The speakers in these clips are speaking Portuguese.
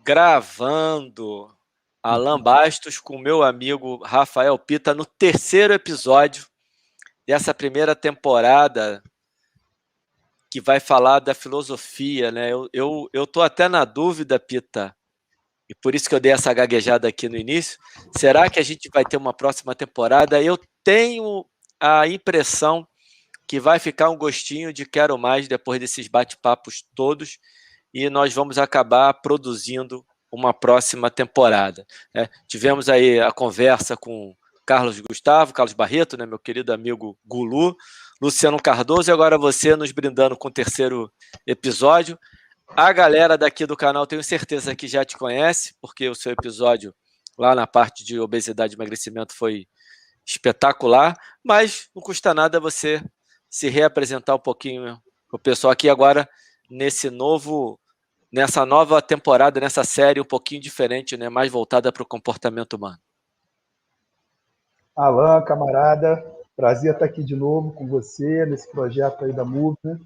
Gravando Alan Bastos com meu amigo Rafael Pita no terceiro episódio dessa primeira temporada que vai falar da filosofia, né? Eu tô até na dúvida, Pita, e por isso que eu dei essa gaguejada aqui no início. Será que a gente vai ter uma próxima temporada? Eu tenho a impressão que vai ficar um gostinho de quero mais depois desses bate-papos todos e nós vamos acabar produzindo uma próxima temporada, né? Tivemos aí a conversa com Carlos Gustavo, Carlos Barreto, né, meu querido amigo Gulu, Luciano Cardoso, e agora você nos brindando com o terceiro episódio. A galera daqui do canal tenho certeza que já te conhece, porque o seu episódio lá na parte de obesidade e emagrecimento foi espetacular, mas não custa nada você se reapresentar um pouquinho o pessoal aqui agora nessa nova temporada, nessa série um pouquinho diferente, né, mais voltada para o comportamento humano. Alan, camarada, prazer estar aqui de novo com você nesse projeto aí da Movement,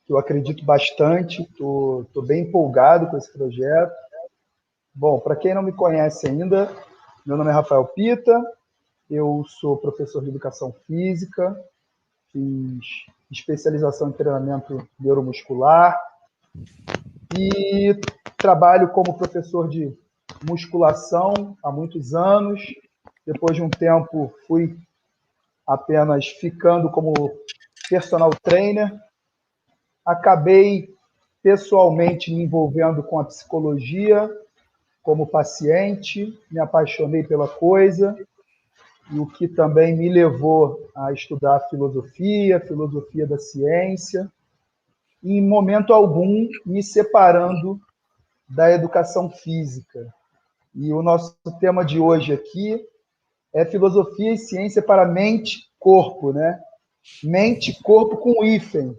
que eu acredito bastante, estou bem empolgado com esse projeto. Bom, para quem não me conhece ainda, meu nome é Rafael Pita, eu sou professor de educação física, fiz especialização em treinamento neuromuscular e trabalho como professor de musculação há muitos anos. Depois de um tempo, fui apenas ficando como personal trainer. Acabei pessoalmente me envolvendo com a psicologia como paciente, me apaixonei pela coisa, e o que também me levou a estudar filosofia da ciência, e em momento algum me separando da educação física. E o nosso tema de hoje aqui é filosofia e ciência para mente e corpo, né? Mente e corpo com hífen.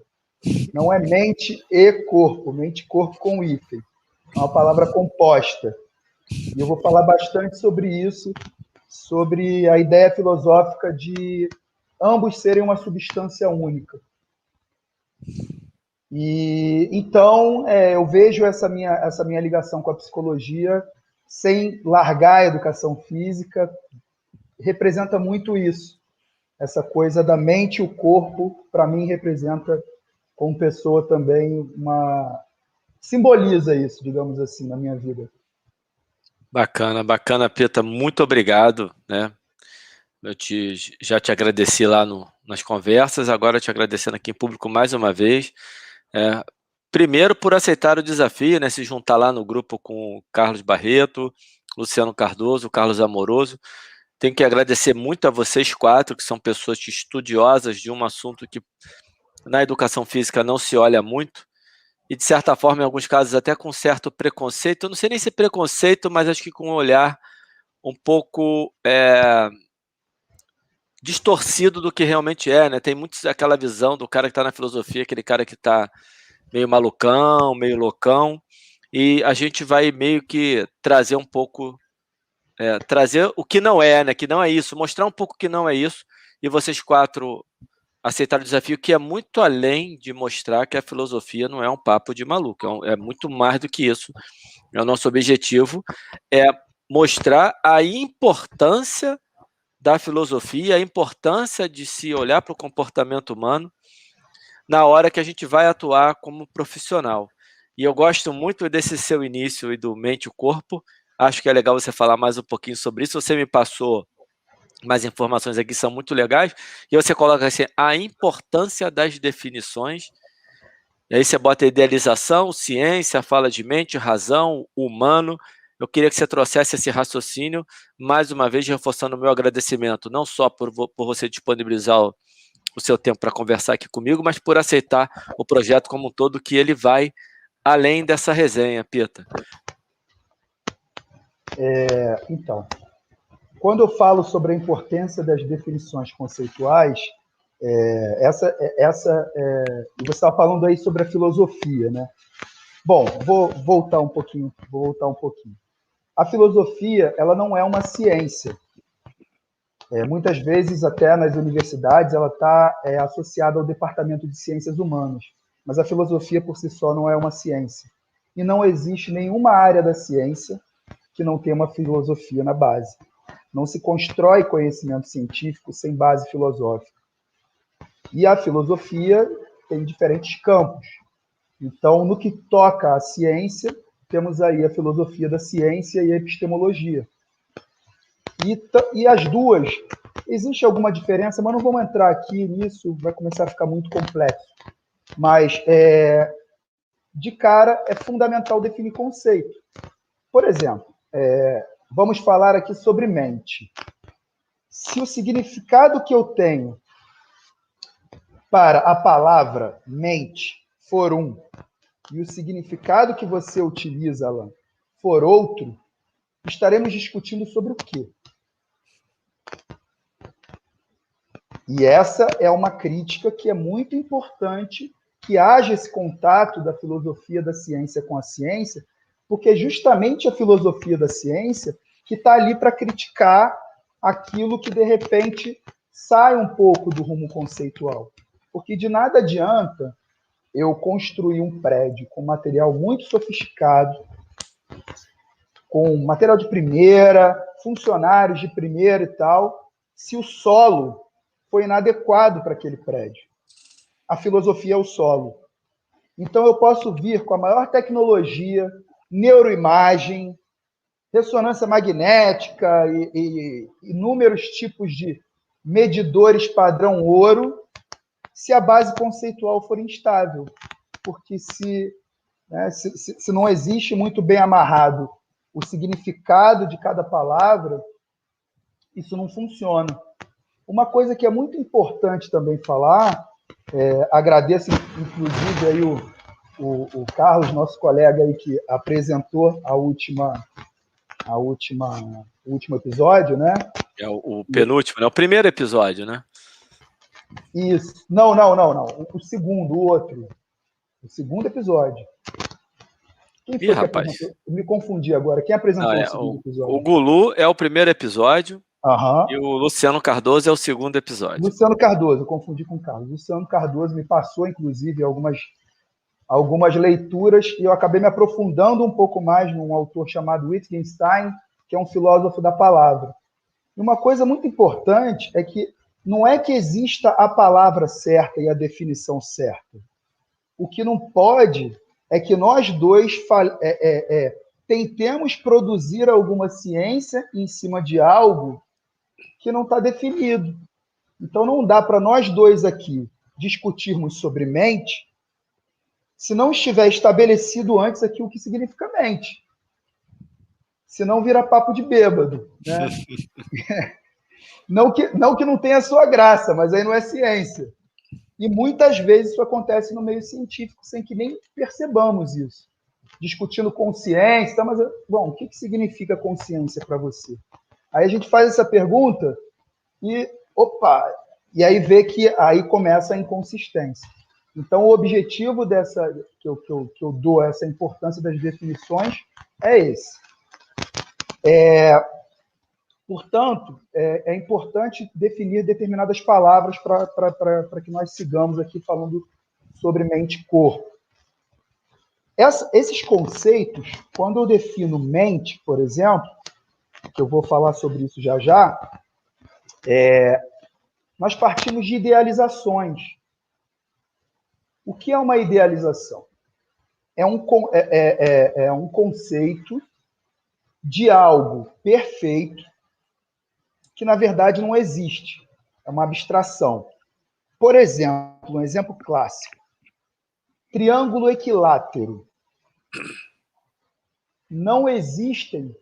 Não é mente e corpo com hífen. É uma palavra composta. E eu vou falar bastante sobre isso, sobre a ideia filosófica de ambos serem uma substância única. E então eu vejo essa minha ligação com a psicologia sem largar a educação física, representa muito isso. Essa coisa da mente e o corpo, para mim, representa, como pessoa também, simboliza isso, digamos assim, na minha vida. Bacana, bacana, Pita, muito obrigado, né? Já te agradeci lá nas conversas, agora te agradecendo aqui em público mais uma vez. Primeiro por aceitar o desafio, né? Se juntar lá no grupo com o Carlos Barreto, Luciano Cardoso, Carlos Amoroso. Tenho que agradecer muito a vocês quatro, que são pessoas estudiosas de um assunto que na educação física não se olha muito, e de certa forma, em alguns casos, até com certo preconceito. Eu não sei nem se preconceito, mas acho que com um olhar um pouco distorcido do que realmente é, né? Tem muito aquela visão do cara que está na filosofia, aquele cara que está meio malucão, meio loucão, e a gente vai meio que trazer um pouco, trazer o que não é, né? Que não é isso, mostrar um pouco que não é isso, e vocês quatro aceitaram o desafio, que é muito além de mostrar que a filosofia não é um papo de maluco, é muito mais do que isso. O nosso objetivo é mostrar a importância da filosofia, a importância de se olhar para o comportamento humano na hora que a gente vai atuar como profissional. E eu gosto muito desse seu início e do mente e o corpo. Acho que é legal você falar mais um pouquinho sobre isso. Você me passou mais informações aqui, são muito legais. E você coloca assim, a importância das definições. E aí você bota idealização, ciência, fala de mente, razão, humano. Eu queria que você trouxesse esse raciocínio, mais uma vez reforçando o meu agradecimento, não só por você disponibilizar o seu tempo para conversar aqui comigo, mas por aceitar o projeto como um todo, que ele vai além dessa resenha, Pita. Então, quando eu falo sobre a importância das definições conceituais, e você estava falando aí sobre a filosofia, né? Bom, vou voltar um pouquinho. A filosofia, ela não é uma ciência. Muitas vezes, até nas universidades, ela está associada ao departamento de ciências humanas, mas a filosofia por si só não é uma ciência. e não existe nenhuma área da ciência que não tenha uma filosofia na base. Não se constrói conhecimento científico sem base filosófica. E a filosofia tem diferentes campos. Então, no que toca à ciência, temos aí a filosofia da ciência e a epistemologia. E as duas, existe alguma diferença, mas não vamos entrar aqui nisso, vai começar a ficar muito complexo. Mas, de cara, é fundamental definir conceito. Por exemplo, vamos falar aqui sobre mente. Se o significado que eu tenho para a palavra mente for um, e o significado que você utiliza, Alan, for outro, estaremos discutindo sobre o quê? E essa é uma crítica que é muito importante, que haja esse contato da filosofia da ciência com a ciência, porque é justamente a filosofia da ciência que está ali para criticar aquilo que, de repente, sai um pouco do rumo conceitual. Porque de nada adianta eu construir um prédio com material muito sofisticado, com material de primeira, funcionários de primeira e tal, se o solo foi inadequado para aquele prédio. A filosofia é o solo. Então, eu posso vir com a maior tecnologia, neuroimagem, ressonância magnética e inúmeros tipos de medidores padrão ouro, se a base conceitual for instável. Porque se não existe muito bem amarrado o significado de cada palavra, isso não funciona. Uma coisa que é muito importante também falar, agradeço inclusive aí o Carlos, nosso colega aí que apresentou o último episódio, né? É o penúltimo, né? O primeiro episódio, né? Isso. Não. O segundo, o outro. O segundo episódio. Quem foi que apresentou? Eu me confundi agora. Quem apresentou o segundo episódio? O Gulu é o primeiro episódio. Uhum. E o Luciano Cardoso é o segundo episódio. Luciano Cardoso, eu confundi com o Carlos. Luciano Cardoso me passou, inclusive, algumas leituras e eu acabei me aprofundando um pouco mais num autor chamado Wittgenstein, que é um filósofo da palavra. E uma coisa muito importante é que não é que exista a palavra certa e a definição certa. O que não pode é que nós dois tentemos produzir alguma ciência em cima de algo que não está definido. Então, não dá para nós dois aqui discutirmos sobre mente se não estiver estabelecido antes aqui o que significa mente. Senão vira papo de bêbado. Né? Não que não tenha sua graça, mas aí não é ciência. E muitas vezes isso acontece no meio científico sem que nem percebamos isso. Discutindo consciência, mas, bom, o que significa consciência para você? Aí a gente faz essa pergunta e, e aí vê que aí começa a inconsistência. Então, o objetivo dessa que eu dou, essa importância das definições, é esse. Portanto, é importante definir determinadas palavras para que nós sigamos aqui falando sobre mente e corpo. Esses conceitos, quando eu defino mente, por exemplo, que eu vou falar sobre isso já, nós partimos de idealizações. O que é uma idealização? É um conceito de algo perfeito que, na verdade, não existe. É uma abstração. Por exemplo, um exemplo clássico. Triângulo equilátero. Não existem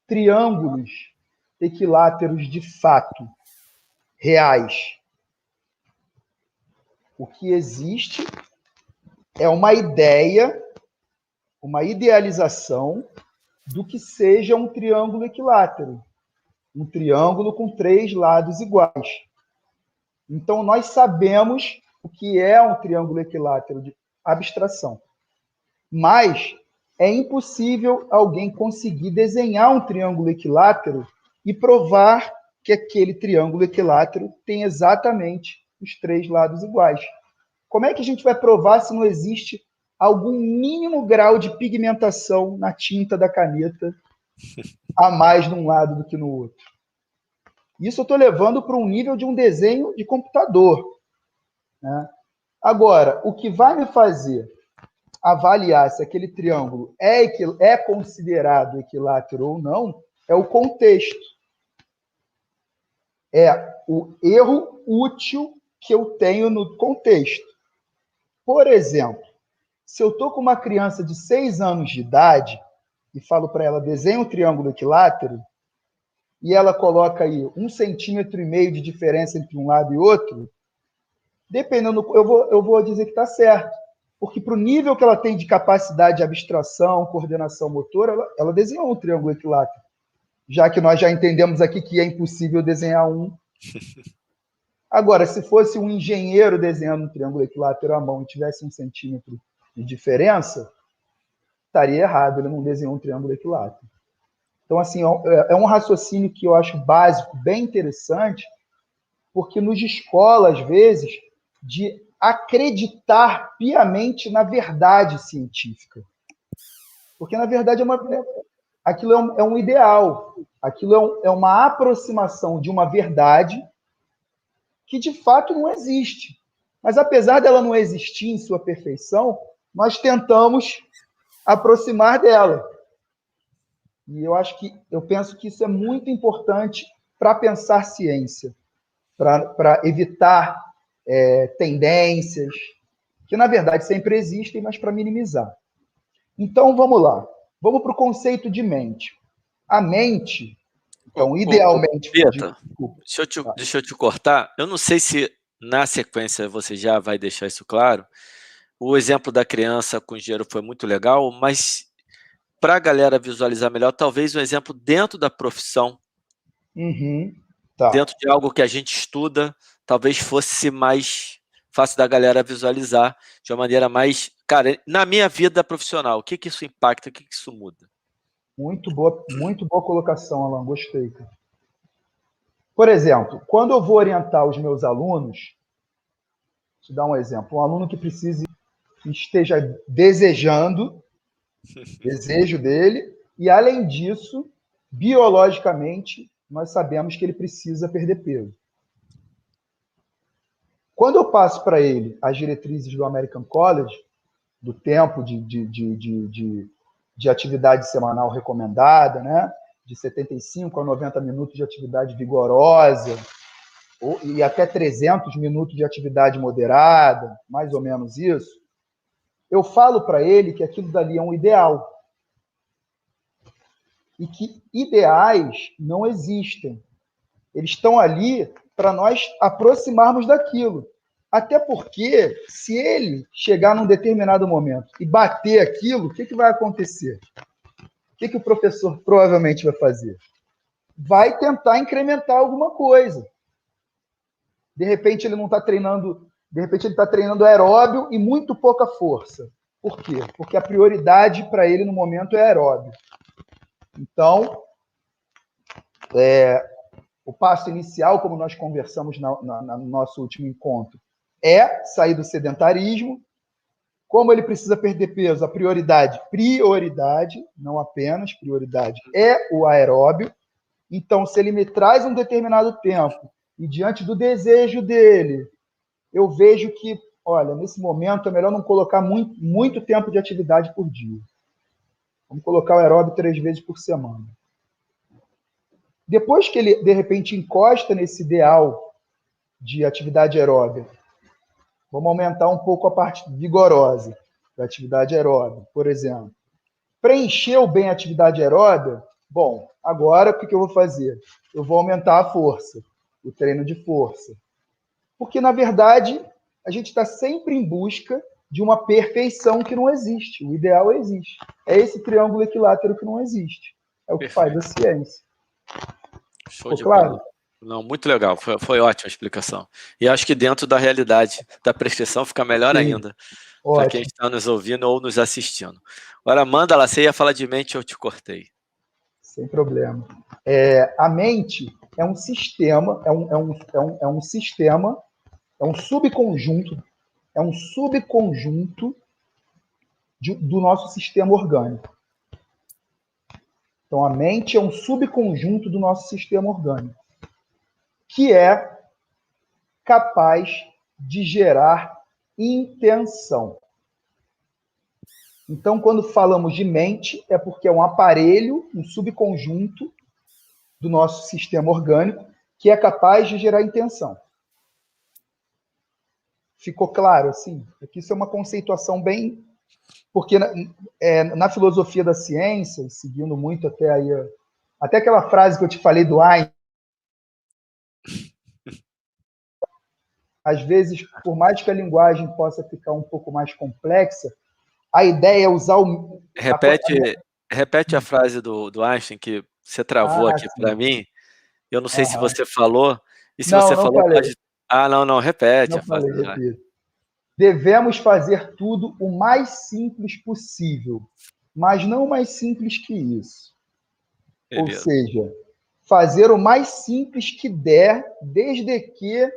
triângulos equiláteros de fato, reais. O que existe é uma ideia, uma idealização do que seja um triângulo equilátero. Um triângulo com 3 lados iguais. Então, nós sabemos o que é um triângulo equilátero de abstração. Mas é impossível alguém conseguir desenhar um triângulo equilátero e provar que aquele triângulo equilátero tem exatamente os 3 lados iguais. Como é que a gente vai provar se não existe algum mínimo grau de pigmentação na tinta da caneta a mais num lado do que no outro. Isso eu estou levando para um nível de um desenho de computador, né? Agora, o que vai me fazer avaliar se aquele triângulo é considerado equilátero ou não é o contexto. É o erro útil que eu tenho no contexto. Por exemplo, se eu estou com uma criança de 6 anos de idade e falo para ela, desenha um triângulo equilátero, e ela coloca aí 1,5 centímetro de diferença entre um lado e outro, dependendo, eu vou dizer que está certo. Porque para o nível que ela tem de capacidade de abstração, coordenação motora, ela desenhou um triângulo equilátero. Já que nós já entendemos aqui que é impossível desenhar um. Agora, se fosse um engenheiro desenhando um triângulo equilátero à mão e tivesse 1 centímetro de diferença, estaria errado, ele não desenhou um triângulo equilátero. Então, assim, é um raciocínio que eu acho básico, bem interessante, porque nos descola, às vezes, de acreditar piamente na verdade científica. Porque, na verdade, aquilo é um ideal, aquilo é uma aproximação de uma verdade que, de fato, não existe. Mas, apesar dela não existir em sua perfeição, nós tentamos aproximar dela. E eu penso que isso é muito importante para pensar ciência, para evitar tendências, que na verdade sempre existem, mas para minimizar. Então, vamos lá. Vamos para o conceito de mente. A mente, então, idealmente... Pietra, deixa eu te cortar. Eu não sei se na sequência você já vai deixar isso claro. O exemplo da criança com dinheiro foi muito legal, mas para a galera visualizar melhor, talvez um exemplo dentro da profissão, Tá. dentro de algo que a gente estuda, talvez fosse mais fácil da galera visualizar de uma maneira mais... Cara, na minha vida profissional, o que isso impacta, o que isso muda? Muito boa colocação, Alan, gostei. Por exemplo, quando eu vou orientar os meus alunos, vou te dar um exemplo, um aluno que esteja desejando, desejo dele, e além disso, biologicamente, nós sabemos que ele precisa perder peso. Quando eu passo para ele as diretrizes do American College, do tempo de atividade semanal recomendada, né? De 75 a 90 minutos de atividade vigorosa, e até 300 minutos de atividade moderada, mais ou menos isso, eu falo para ele que aquilo dali é um ideal. E que ideais não existem. Eles estão ali para nós aproximarmos daquilo. Até porque, se ele chegar num determinado momento e bater aquilo, o que vai acontecer? O que o professor provavelmente vai fazer? Vai tentar incrementar alguma coisa. De repente, ele não está treinando, de repente, ele está treinando aeróbio e muito pouca força. Por quê? Porque a prioridade para ele no momento é aeróbio. Então, o passo inicial, como nós conversamos no nosso último encontro, é sair do sedentarismo. Como ele precisa perder peso, a prioridade, não apenas prioridade, é o aeróbio. Então, se ele me traz um determinado tempo e diante do desejo dele, eu vejo que, olha, nesse momento é melhor não colocar muito tempo de atividade por dia. Vamos colocar o aeróbio 3 vezes por semana. Depois que ele, de repente, encosta nesse ideal de atividade aeróbica, vamos aumentar um pouco a parte vigorosa da atividade aeróbica, por exemplo. Preencheu bem a atividade aeróbica? Bom, agora o que eu vou fazer? Eu vou aumentar a força, o treino de força. Porque, na verdade, a gente está sempre em busca de uma perfeição que não existe. O ideal existe. É esse triângulo equilátero que não existe. É o que faz a ciência. Show de bola. Não, muito legal, foi ótima a explicação. E acho que dentro da realidade da prescrição fica melhor ainda, para quem está nos ouvindo ou nos assistindo. Agora, manda lá, você ia falar de mente, eu te cortei. Sem problema. A mente é um sistema, é um subconjunto do nosso sistema orgânico. Então, a mente é um subconjunto do nosso sistema orgânico, que é capaz de gerar intenção. Então, quando falamos de mente, é porque é um aparelho, um subconjunto do nosso sistema orgânico que é capaz de gerar intenção. Ficou claro, assim? Aqui isso é uma conceituação bem... Porque na filosofia da ciência, seguindo muito até aí, até aquela frase que eu te falei do Einstein, às vezes, por mais que a linguagem possa ficar um pouco mais complexa, a ideia é usar o... Repete a frase do Einstein que você travou aqui para mim. Eu não sei se você falou, e se você Não falou, falei. pode... não, repete Não a frase. falei, repito. Devemos fazer tudo o mais simples possível, mas não mais simples que isso. Beleza. Ou seja, fazer o mais simples que der, desde que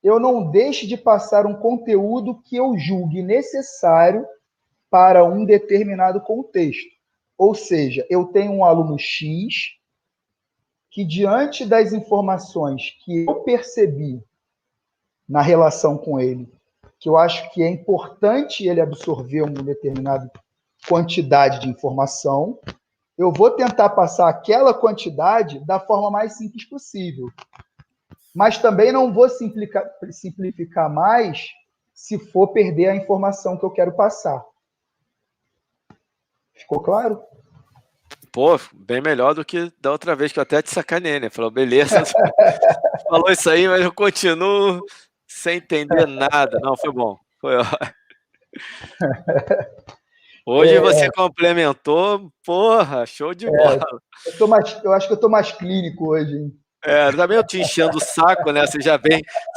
eu não deixe de passar um conteúdo que eu julgue necessário para um determinado contexto. Ou seja, eu tenho um aluno X que, diante das informações que eu percebi na relação com ele, que eu acho que é importante ele absorver uma determinada quantidade de informação, eu vou tentar passar aquela quantidade da forma mais simples possível. Mas também não vou simplificar mais se for perder a informação que eu quero passar. Ficou claro? Pô, bem melhor do que da outra vez que eu até te sacaneei, né? Falou, beleza, falou isso aí, mas eu continuo sem entender nada. Não, foi bom. Foi ótimo. Hoje você complementou, porra, show de bola. Eu acho que eu estou mais clínico hoje, hein? Também eu te enchendo o saco, né? Você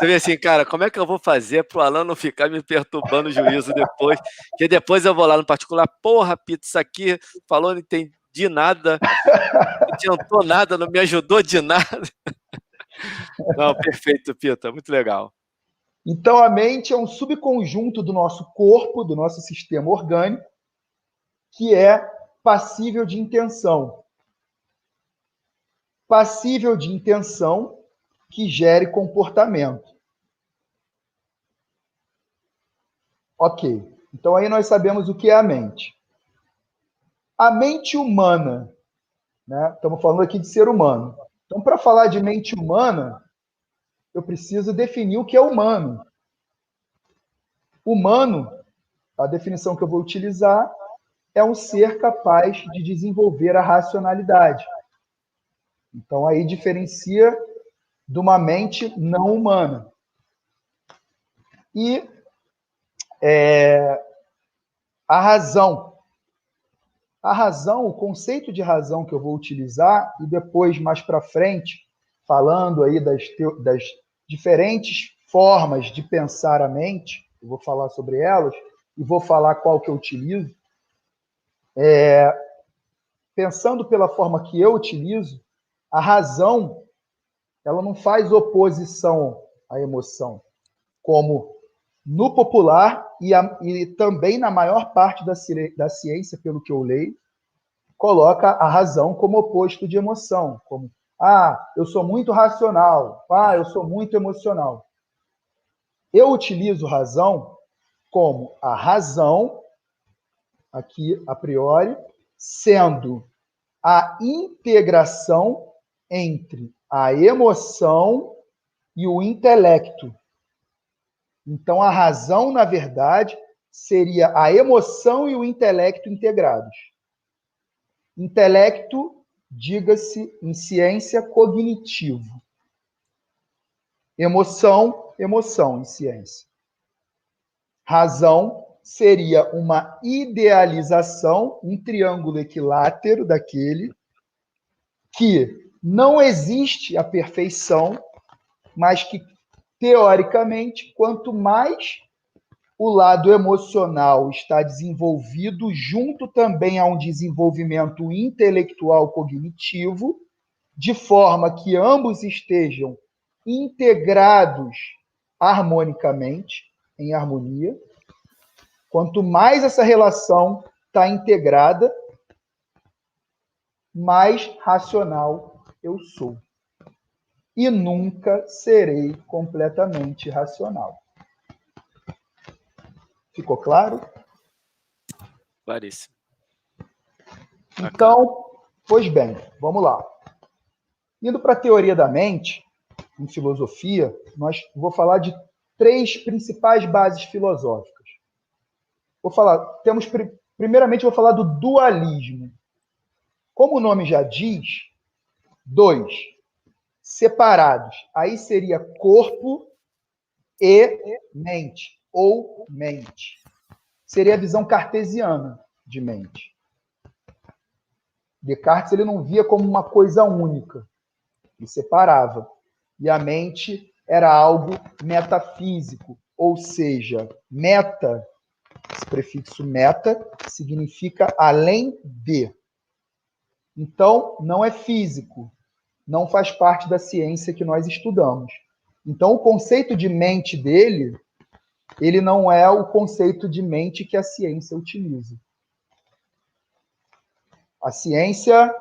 vê assim, cara, como é que eu vou fazer pro Alan não ficar me perturbando o juízo depois? Porque depois eu vou lá no particular, porra, Pito, isso aqui falou, não entendi nada, não adiantou nada, não me ajudou de nada. Não, perfeito, Pito, muito legal. Então, a mente é um subconjunto do nosso corpo, do nosso sistema orgânico, que é passível de intenção. Passível de intenção que gere comportamento. Ok. Então, aí nós sabemos o que é a mente. A mente humana, né? Estamos falando aqui de ser humano. Então, para falar de mente humana, eu preciso definir o que é humano. Humano, a definição que eu vou utilizar, é um ser capaz de desenvolver a racionalidade. Então, aí diferencia de uma mente não humana. E a razão. A razão, o conceito de razão que eu vou utilizar, e depois, mais para frente, falando aí das diferentes formas de pensar a mente, eu vou falar sobre elas, e vou falar qual que eu utilizo. Pensando pela forma que eu utilizo, a razão, ela não faz oposição à emoção, como no popular e também na maior parte da ciência, pelo que eu leio, coloca a razão como oposto de emoção, como, eu sou muito racional, eu sou muito emocional. Eu utilizo razão como a razão, aqui a priori, sendo a integração entre a emoção e o intelecto. Então, a razão, na verdade, seria a emoção e o intelecto integrados. Intelecto, diga-se em ciência, cognitivo. Emoção, emoção em ciência. Razão seria uma idealização, um triângulo equilátero daquele, que não existe a perfeição, mas que, teoricamente, quanto mais o lado emocional está desenvolvido, junto também a um desenvolvimento intelectual cognitivo, de forma que ambos estejam integrados harmonicamente, em harmonia. Quanto mais essa relação está integrada, mais racional eu sou. E nunca serei completamente racional. Ficou claro? Claríssimo. Então, pois bem, vamos lá. Indo para a teoria da mente, em filosofia, vou falar de 3 principais bases filosóficas. Primeiramente, vou falar do dualismo. Como o nome já diz, 2 separados. Aí seria corpo e mente, ou mente. Seria a visão cartesiana de mente. Descartes ele não via como uma coisa única, ele separava. E a mente era algo metafísico, ou seja, meta, esse prefixo meta, significa além de. Então, não é físico, não faz parte da ciência que nós estudamos. Então, o conceito de mente dele, ele não é o conceito de mente que a ciência utiliza. A ciência,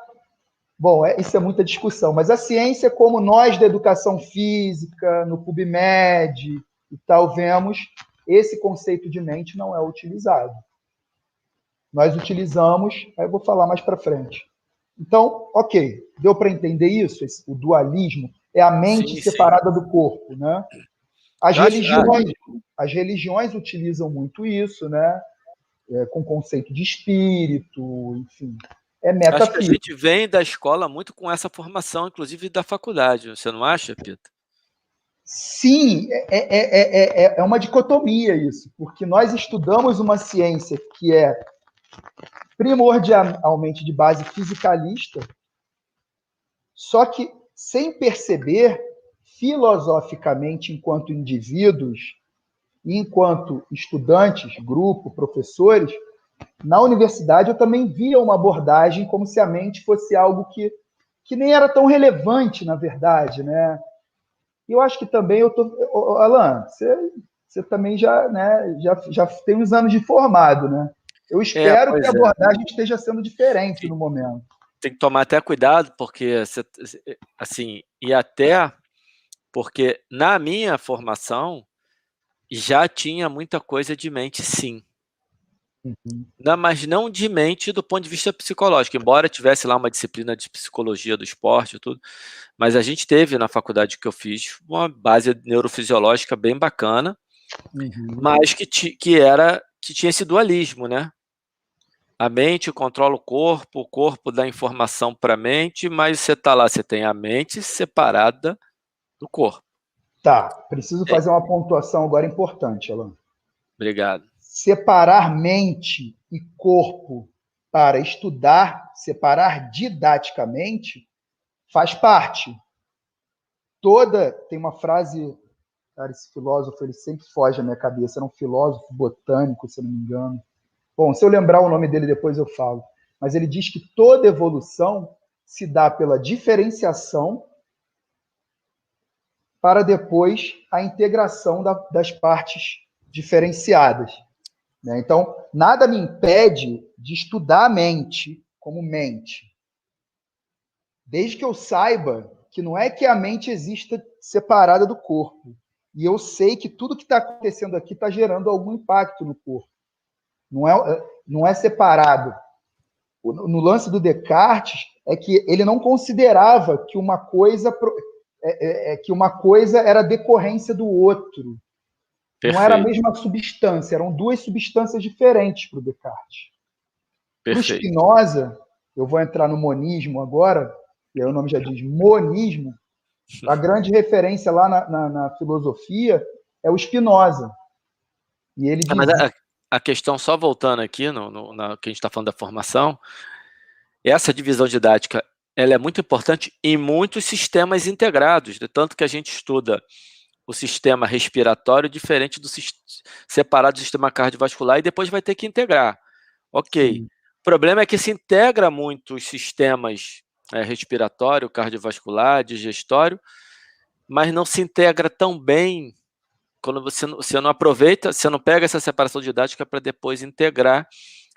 bom, isso é muita discussão, mas a ciência, como nós da educação física, no PubMed e tal, vemos, esse conceito de mente não é utilizado. Nós utilizamos, aí eu vou falar mais para frente. Então, ok, deu para entender isso? O dualismo é a mente separada do corpo, né? As religiões utilizam muito isso, né? Com conceito de espírito, enfim. É metafísico. Acho que a gente vem da escola muito com essa formação, inclusive da faculdade, você não acha, Pita? Sim, é uma dicotomia isso, porque nós estudamos uma ciência que é primordialmente de base fisicalista, só que, sem perceber, filosoficamente, enquanto indivíduos, enquanto estudantes, grupo, professores, na universidade eu também via uma abordagem como se a mente fosse algo que nem era tão relevante, na verdade, né? E eu acho que também Alan, você também já tem uns anos de formado, né? Eu espero que a abordagem esteja sendo diferente no momento. Tem que tomar até cuidado, porque, assim, e até porque na minha formação já tinha muita coisa de mente, sim. Uhum. Mas não de mente do ponto de vista psicológico, embora tivesse lá uma disciplina de psicologia do esporte e tudo, mas a gente teve na faculdade que eu fiz uma base neurofisiológica bem bacana, mas que tinha esse dualismo, né? A mente controla o corpo dá informação para a mente, mas você está lá, você tem a mente separada do corpo. Tá, preciso fazer uma pontuação agora importante, Alan. Obrigado. Separar mente e corpo para estudar, separar didaticamente, faz parte. Tem uma frase, cara, esse filósofo, ele sempre foge da minha cabeça, era um filósofo botânico, se eu não me engano. Bom, se eu lembrar o nome dele depois eu falo. Mas ele diz que toda evolução se dá pela diferenciação para depois a integração das partes diferenciadas. Então, nada me impede de estudar a mente como mente, desde que eu saiba que não é que a mente exista separada do corpo. E eu sei que tudo que está acontecendo aqui está gerando algum impacto no corpo. Não é separado. No lance do Descartes, é que ele não considerava que uma coisa era decorrência do outro. Perfeito. Não era a mesma substância, eram 2 substâncias diferentes para o Descartes. Para o Spinoza, eu vou entrar no monismo agora, e aí o nome já diz monismo, a grande referência lá na filosofia é o Spinoza. E ele Mas a questão, só voltando aqui, na que a gente está falando da formação, essa divisão didática ela é muito importante em muitos sistemas integrados, tanto que a gente estuda o sistema respiratório diferente separado do sistema cardiovascular e depois vai ter que integrar. Ok. Sim. O problema é que se integra muito os sistemas respiratório, cardiovascular, digestório, mas não se integra tão bem quando você não aproveita, você não pega essa separação didática para depois integrar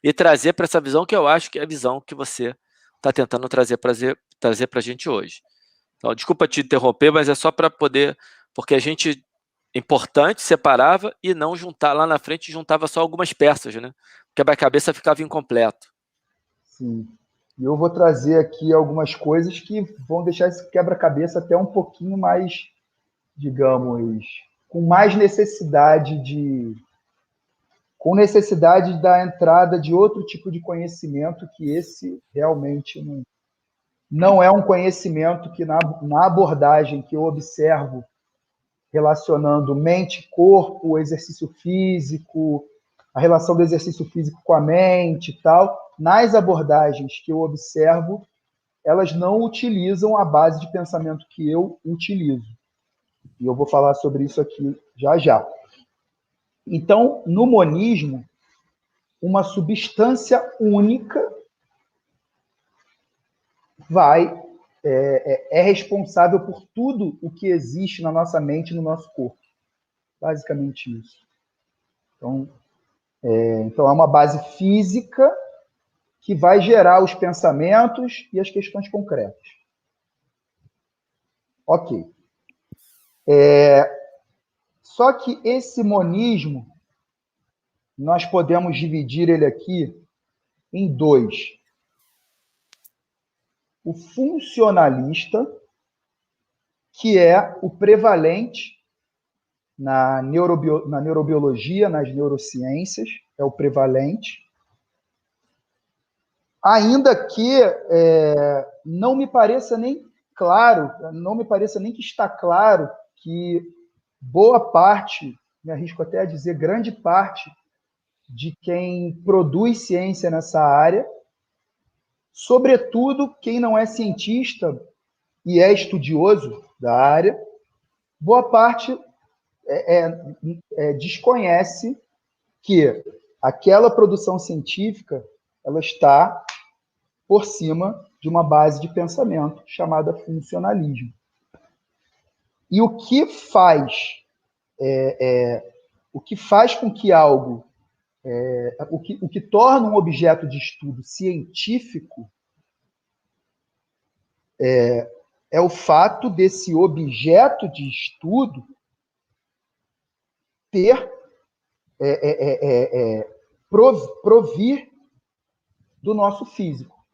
e trazer para essa visão que eu acho que é a visão que você está tentando trazer para a gente hoje. Então, desculpa te interromper, mas é só para poder, porque a gente, importante, separava e não juntar lá na frente, juntava só algumas peças, né? O quebra-cabeça ficava incompleto. Sim. E eu vou trazer aqui algumas coisas que vão deixar esse quebra-cabeça até um pouquinho mais, digamos, com mais necessidade da entrada de outro tipo de conhecimento, que esse realmente não é um conhecimento que na abordagem que eu observo relacionando mente, corpo, exercício físico, a relação do exercício físico com a mente e tal, nas abordagens que eu observo, elas não utilizam a base de pensamento que eu utilizo. E eu vou falar sobre isso aqui já já. Então, no monismo, uma substância única é responsável por tudo o que existe na nossa mente e no nosso corpo. Basicamente isso. Então é uma base física que vai gerar os pensamentos e as questões concretas. Ok. Só que esse monismo, nós podemos dividir ele aqui em dois. O funcionalista, que é o prevalente na neurobiologia, nas neurociências, é o prevalente. Ainda que não me pareça nem que está claro que boa parte, me arrisco até a dizer, grande parte de quem produz ciência nessa área, sobretudo quem não é cientista e é estudioso da área, boa parte desconhece que aquela produção científica ela está por cima de uma base de pensamento chamada funcionalismo. E o que faz com que algo, o que torna um objeto de estudo científico é o fato desse objeto de estudo provir do nosso físico.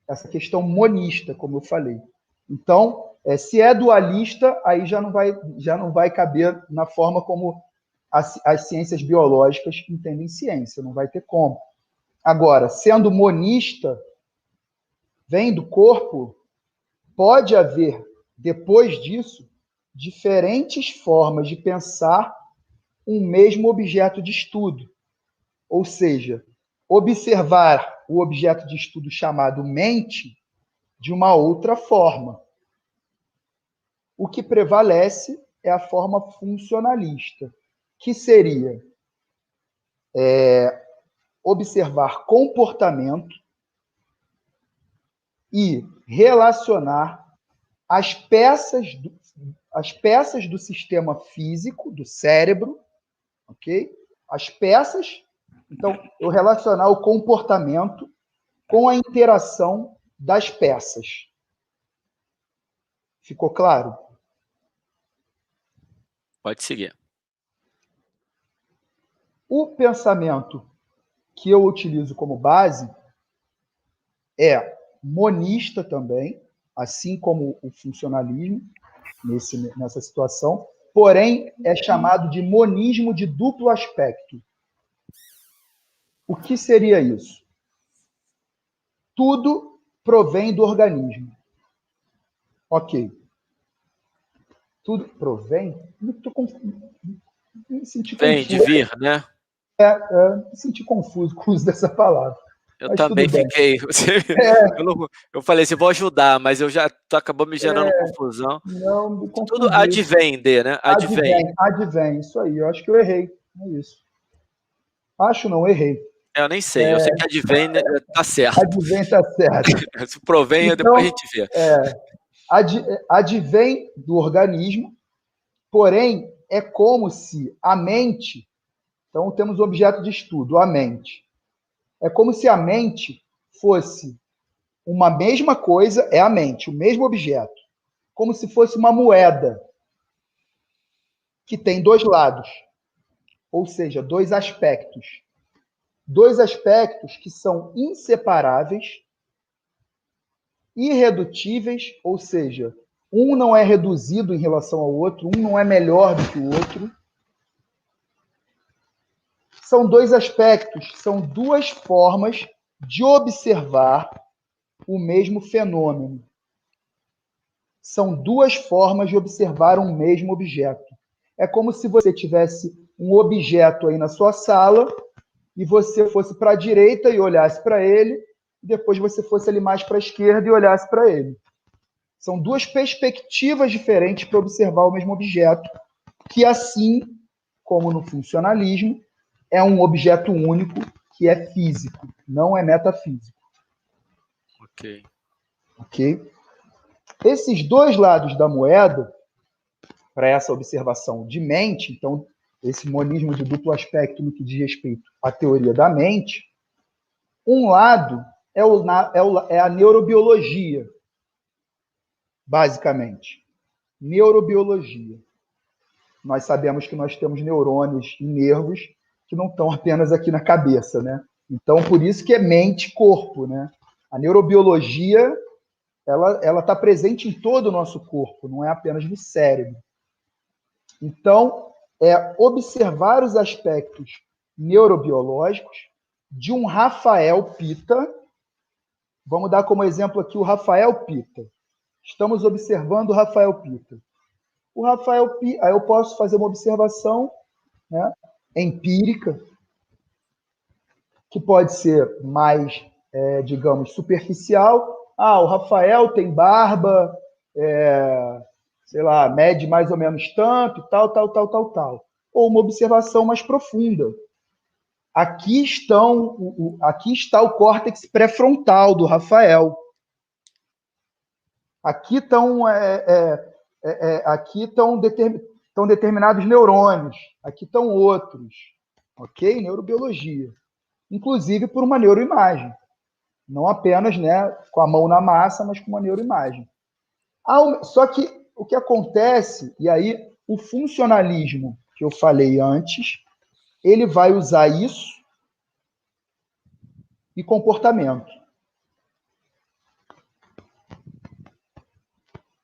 Essa questão monista, como eu falei. Então, se é dualista, aí já não vai caber na forma como as ciências biológicas entendem ciência, não vai ter como. Agora, sendo monista, vem do corpo, pode haver, depois disso, diferentes formas de pensar um mesmo objeto de estudo. Ou seja, observar o objeto de estudo chamado mente de uma outra forma. O que prevalece é a forma funcionalista, que seria observar comportamento e relacionar as peças do sistema físico, do cérebro, ok? As peças. Então, eu relacionar o comportamento com a interação das peças. Ficou claro? Pode seguir. O pensamento que eu utilizo como base é monista também, assim como o funcionalismo, nessa situação, porém é chamado de monismo de duplo aspecto. O que seria isso? Tudo provém do organismo. Ok. Tudo provém? Me senti Vem confuso. de vir, né? Me senti confuso com o uso dessa palavra. Eu Mas também tudo bem. fiquei. Eu falei assim, vou ajudar, mas tu acabou me gerando confusão. Não, me confundi. Tudo advém de, né? Advém, isso aí. Eu acho que eu errei. É isso. Acho não, errei. Eu nem sei, eu sei que advém tá certo. Advém tá certo. Se provém, então, depois a gente vê. Advém do organismo, porém, é como se a mente... Então, temos o objeto de estudo, a mente. É como se a mente fosse uma mesma coisa, é a mente, o mesmo objeto. Como se fosse uma moeda que tem dois lados, ou seja, dois aspectos. Dois aspectos que são inseparáveis, irredutíveis, ou seja, um não é reduzido em relação ao outro, um não é melhor do que o outro. São dois aspectos, são duas formas de observar o mesmo fenômeno. São duas formas de observar um mesmo objeto. É como se você tivesse um objeto aí na sua sala e você fosse para a direita e olhasse para ele, e depois você fosse ali mais para a esquerda e olhasse para ele. São duas perspectivas diferentes para observar o mesmo objeto, que assim como no funcionalismo, é um objeto único que é físico, não é metafísico. Ok. Ok? Esses dois lados da moeda, para essa observação de mente, então, esse monismo de duplo aspecto no que diz respeito à teoria da mente, um lado é a neurobiologia, basicamente. Neurobiologia. Nós sabemos que nós temos neurônios e nervos que não estão apenas aqui na cabeça, né? Então, por isso que é mente e corpo, né? A neurobiologia, ela está presente em todo o nosso corpo, não é apenas no cérebro. Então, é observar os aspectos neurobiológicos de um Rafael Pita. Vamos dar como exemplo aqui o Rafael Pita. Estamos observando o Rafael Pita. O Rafael Pita, aí eu posso fazer uma observação, né, empírica, que pode ser mais, digamos, superficial. O Rafael tem barba, sei lá, mede mais ou menos tanto, tal. Ou uma observação mais profunda. Aqui está o córtex pré-frontal do Rafael. Aqui estão determinados neurônios. Aqui estão outros. Ok? Neurobiologia. Inclusive por uma neuroimagem. Não apenas, né, com a mão na massa, mas com uma neuroimagem. Só que o que acontece, e aí o funcionalismo que eu falei antes, ele vai usar isso e comportamento.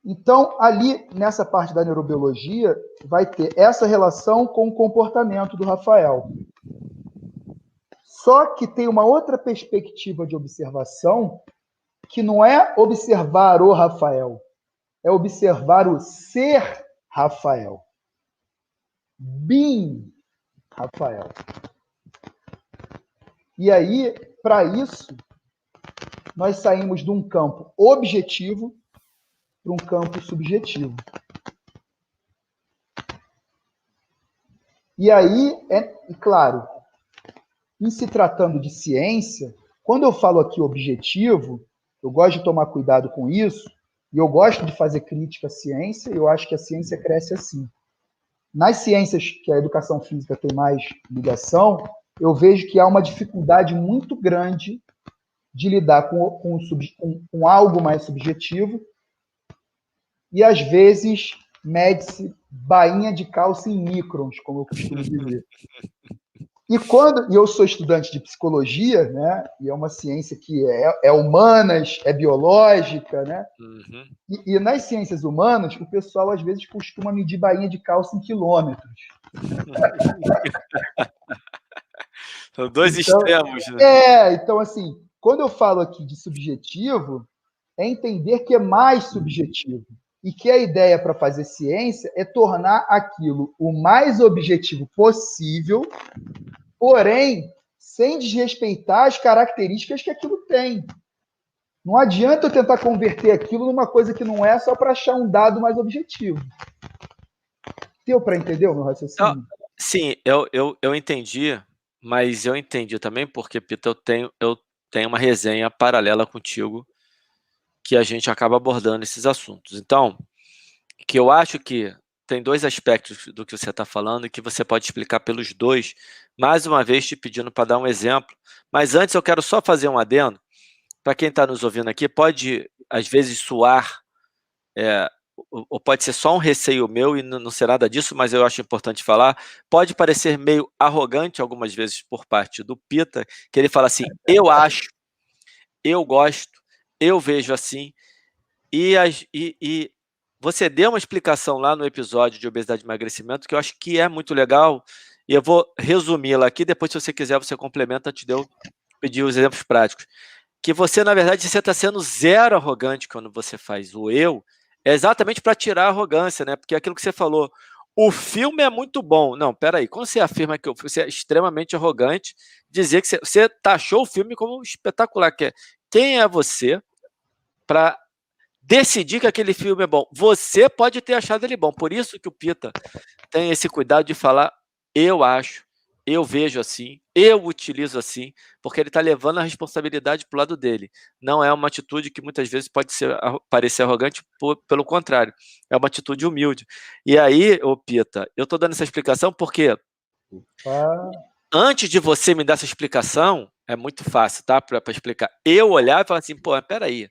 Então, ali, nessa parte da neurobiologia, vai ter essa relação com o comportamento do Rafael. Só que tem uma outra perspectiva de observação, que não é observar o Rafael, é observar o ser Rafael. Being Rafael. E aí, para isso, nós saímos de um campo objetivo para um campo subjetivo. E aí, claro, em se tratando de ciência, quando eu falo aqui objetivo, eu gosto de tomar cuidado com isso, e eu gosto de fazer crítica à ciência, e eu acho que a ciência cresce assim. Nas ciências que a educação física tem mais ligação, eu vejo que há uma dificuldade muito grande de lidar com algo mais subjetivo, e às vezes mede-se bainha de calça em microns, como eu costumo dizer. E eu sou estudante de psicologia, né? E é uma ciência que é humanas, é biológica, né? Uhum. E nas ciências humanas, o pessoal às vezes costuma medir bainha de calça em quilômetros. São dois extremos, né? Então, assim, quando eu falo aqui de subjetivo, é entender que é mais subjetivo. E que a ideia para fazer ciência é tornar aquilo o mais objetivo possível, porém, sem desrespeitar as características que aquilo tem. Não adianta eu tentar converter aquilo numa coisa que não é só para achar um dado mais objetivo. Deu para entender o meu raciocínio? Sim, eu entendi, mas eu entendi também porque, Pita, eu tenho uma resenha paralela contigo que a gente acaba abordando esses assuntos. Então, que eu acho que tem dois aspectos do que você está falando e que você pode explicar pelos dois, mais uma vez te pedindo para dar um exemplo. Mas antes eu quero só fazer um adendo. Para quem está nos ouvindo aqui, pode, às vezes, soar, ou pode ser só um receio meu e não ser nada disso, mas eu acho importante falar. Pode parecer meio arrogante algumas vezes por parte do Pita, que ele fala assim, eu acho, eu gosto, eu vejo assim, e você deu uma explicação lá no episódio de obesidade e emagrecimento que eu acho que é muito legal, e eu vou resumi-la aqui, depois se você quiser você complementa antes de eu pedir os exemplos práticos. Que você, na verdade, você está sendo zero arrogante quando você faz o eu, é exatamente para tirar a arrogância, né? Porque aquilo que você falou, o filme é muito bom. Não, peraí, quando você afirma que você é extremamente arrogante, dizer que você taxou o filme como espetacular, que é, quem é você para decidir que aquele filme é bom? Você pode ter achado ele bom, por isso que o Pita tem esse cuidado de falar, eu acho, eu vejo assim, eu utilizo assim, porque ele está levando a responsabilidade para o lado dele. Não é uma atitude que muitas vezes pode parecer arrogante, pelo contrário, é uma atitude humilde. E aí, ô Pita, eu estou dando essa explicação porque antes de você me dar essa explicação, é muito fácil, tá? Para explicar. Eu olhar e falar assim, pô, peraí.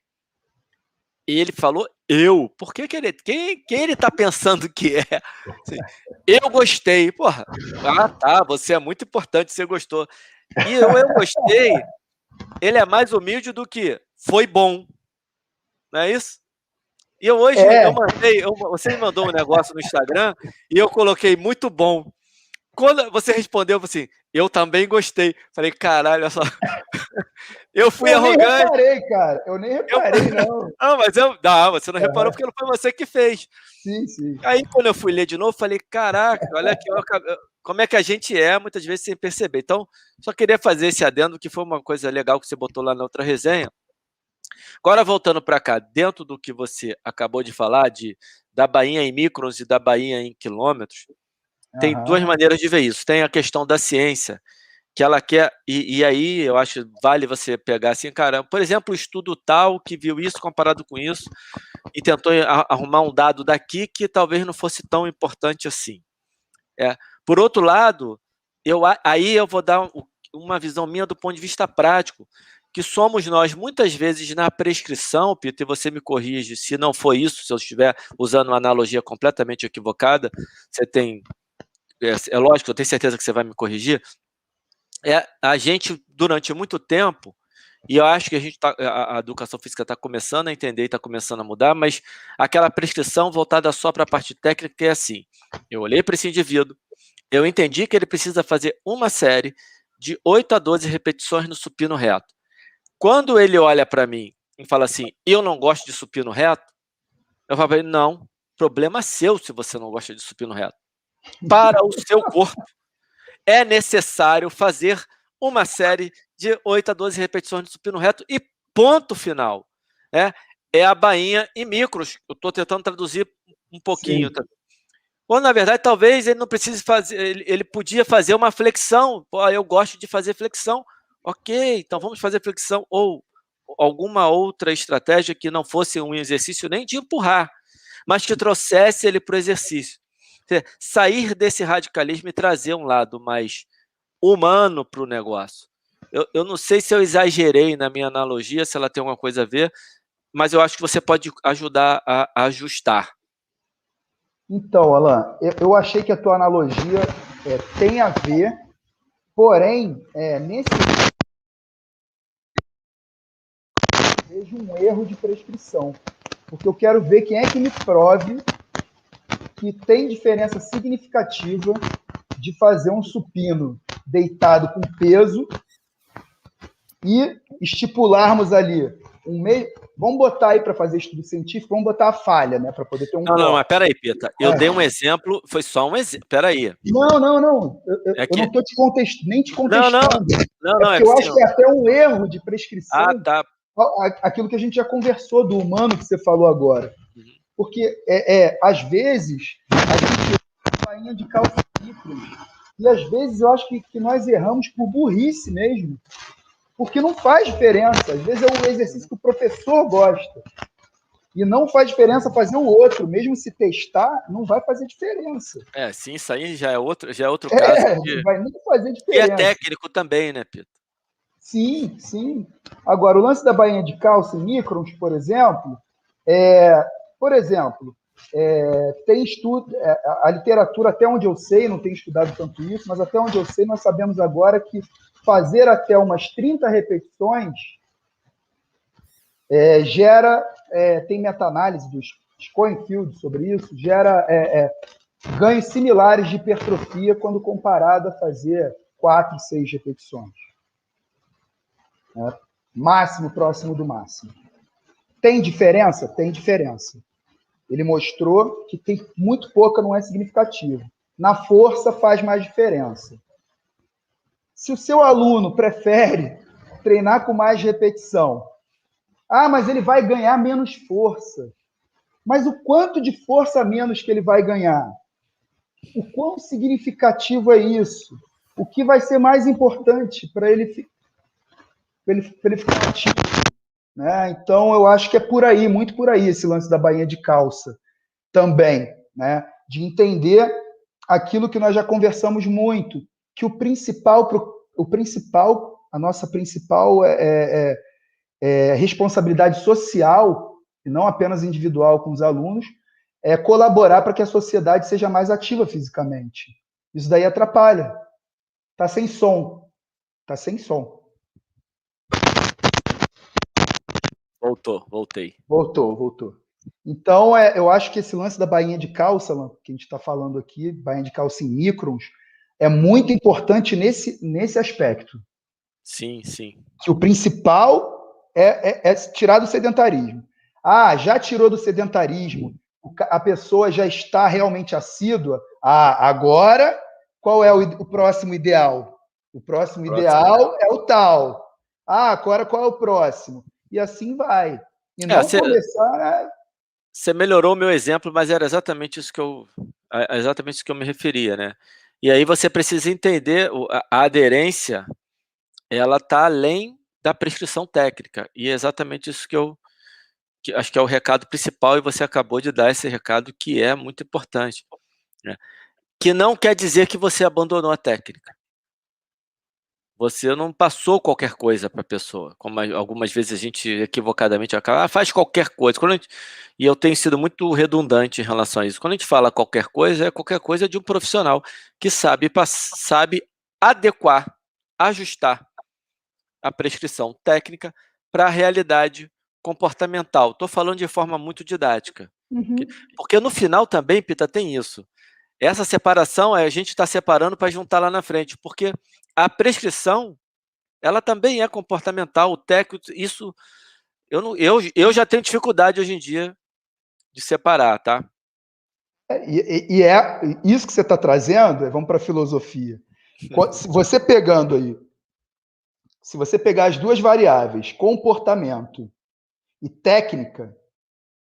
E ele falou eu. Por que ele, quem ele está pensando que é? Assim, eu gostei. Porra, tá, você é muito importante, você gostou. E eu gostei, ele é mais humilde do que foi bom. Não é isso? E eu hoje, você me mandou um negócio no Instagram e eu coloquei muito bom. Quando você respondeu assim, eu também gostei. Falei, caralho, olha só. Eu fui arrogante. Eu nem reparei, cara. Eu nem reparei, não. Não, mas você não reparou porque não foi você que fez. Sim, sim. Aí, quando eu fui ler de novo, falei, caraca, olha aqui, como é que a gente é, muitas vezes, sem perceber. Então, só queria fazer esse adendo, que foi uma coisa legal que você botou lá na outra resenha. Agora, voltando para cá, dentro do que você acabou de falar, da bainha em microns e da bainha em quilômetros, tem duas maneiras de ver isso. Tem a questão da ciência, que ela quer, e aí eu acho vale você pegar assim, cara, por exemplo, o estudo tal que viu isso comparado com isso e tentou arrumar um dado daqui que talvez não fosse tão importante assim. Por outro lado, aí eu vou dar uma visão minha do ponto de vista prático, que somos nós, muitas vezes, na prescrição, Peter, e você me corrige se não for isso, se eu estiver usando uma analogia completamente equivocada, você tem, é lógico, eu tenho certeza que você vai me corrigir, a gente, durante muito tempo, e eu acho que a educação física está começando a entender e está começando a mudar, mas aquela prescrição voltada só para a parte técnica é assim, eu olhei para esse indivíduo, eu entendi que ele precisa fazer uma série de 8 a 12 repetições no supino reto. Quando ele olha para mim e fala assim, eu não gosto de supino reto, eu falo para ele, não, problema seu se você não gosta de supino reto. Para o seu corpo, é necessário fazer uma série de 8 a 12 repetições de supino reto e ponto final. É a bainha em micros. Eu estou tentando traduzir um pouquinho. Tá? Ou, na verdade, talvez ele não precise fazer, ele podia fazer uma flexão. Pô, eu gosto de fazer flexão. Ok, então vamos fazer flexão. Ou alguma outra estratégia que não fosse um exercício nem de empurrar, mas que trouxesse ele para o exercício. Sair desse radicalismo e trazer um lado mais humano para o negócio. Eu não sei se eu exagerei na minha analogia, se ela tem alguma coisa a ver, mas eu acho que você pode ajudar a ajustar. Então, Alan, eu achei que a tua analogia tem a ver, porém, nesse vejo um erro de prescrição, porque eu quero ver quem é que me prove que tem diferença significativa de fazer um supino deitado com peso e estipularmos ali um meio. Vamos botar aí para fazer estudo científico, vamos botar a falha, né? Para poder ter um. Não, mas peraí, Pita. Eu dei um exemplo, foi só um exemplo. Peraí. Não. Eu não estou nem te contestando. Não, porque eu acho que é até um erro de prescrição. Ah, tá. Aquilo que a gente já conversou do humano que você falou agora. Porque, às vezes, a gente usa uma bainha de calcíferos. E, às vezes, eu acho que nós erramos por burrice mesmo. Porque não faz diferença. Às vezes é um exercício que o professor gosta. E não faz diferença fazer o outro, mesmo se testar, não vai fazer diferença. Sim, isso aí já é outro caso não vai nem fazer que é diferença. técnico também, né, Pito? Sim, sim. Agora, o lance da bainha de calça em microns, por exemplo, tem estudo, a literatura, até onde eu sei, não tenho estudado tanto isso, mas até onde eu sei, nós sabemos agora que fazer até umas 30 repetições tem meta-análise do Schoenfield sobre isso, gera ganhos similares de hipertrofia quando comparado a fazer 4, 6 repetições. Máximo próximo do máximo. Tem diferença? Tem diferença. Ele mostrou que tem muito pouca, não é significativo. Na força faz mais diferença. Se o seu aluno prefere treinar com mais repetição, mas ele vai ganhar menos força. Mas o quanto de força a menos que ele vai ganhar? O quão significativo é isso? O que vai ser mais importante para ele ficar ativo? Né? Então, eu acho que é por aí, muito por aí, esse lance da bainha de calça também, né? De entender aquilo que nós já conversamos muito, que a nossa principal responsabilidade social, e não apenas individual com os alunos, é colaborar para que a sociedade seja mais ativa fisicamente. Isso daí atrapalha. Tá sem som. Tá sem som. Voltei. Voltou. Então, eu acho que esse lance da bainha de calça, que a gente está falando aqui, bainha de calça em microns, é muito importante nesse aspecto. Sim, sim. Que o principal é tirar do sedentarismo. Já tirou do sedentarismo, a pessoa já está realmente assídua. Agora, qual é o próximo ideal? O próximo ideal é o tal. Agora qual é o próximo? E assim vai. E não começar... Você melhorou o meu exemplo, mas era exatamente isso que eu me referia, né? E aí você precisa entender a aderência, ela está além da prescrição técnica, e é exatamente isso que acho que é o recado principal, e você acabou de dar esse recado que é muito importante, né? Que não quer dizer que você abandonou a técnica. Você não passou qualquer coisa para a pessoa, como algumas vezes a gente equivocadamente acaba, faz qualquer coisa. E eu tenho sido muito redundante em relação a isso. Quando a gente fala qualquer coisa, é qualquer coisa de um profissional que sabe adequar, ajustar a prescrição técnica para a realidade comportamental. Estou falando de forma muito didática. Uhum. Porque no final também, Pita, tem isso. Essa separação a gente está separando para juntar lá na frente, porque a prescrição, ela também é comportamental, o técnico, isso eu já tenho dificuldade hoje em dia de separar, tá? Isso que você está trazendo, vamos para a filosofia. Se você pegar as duas variáveis, comportamento e técnica,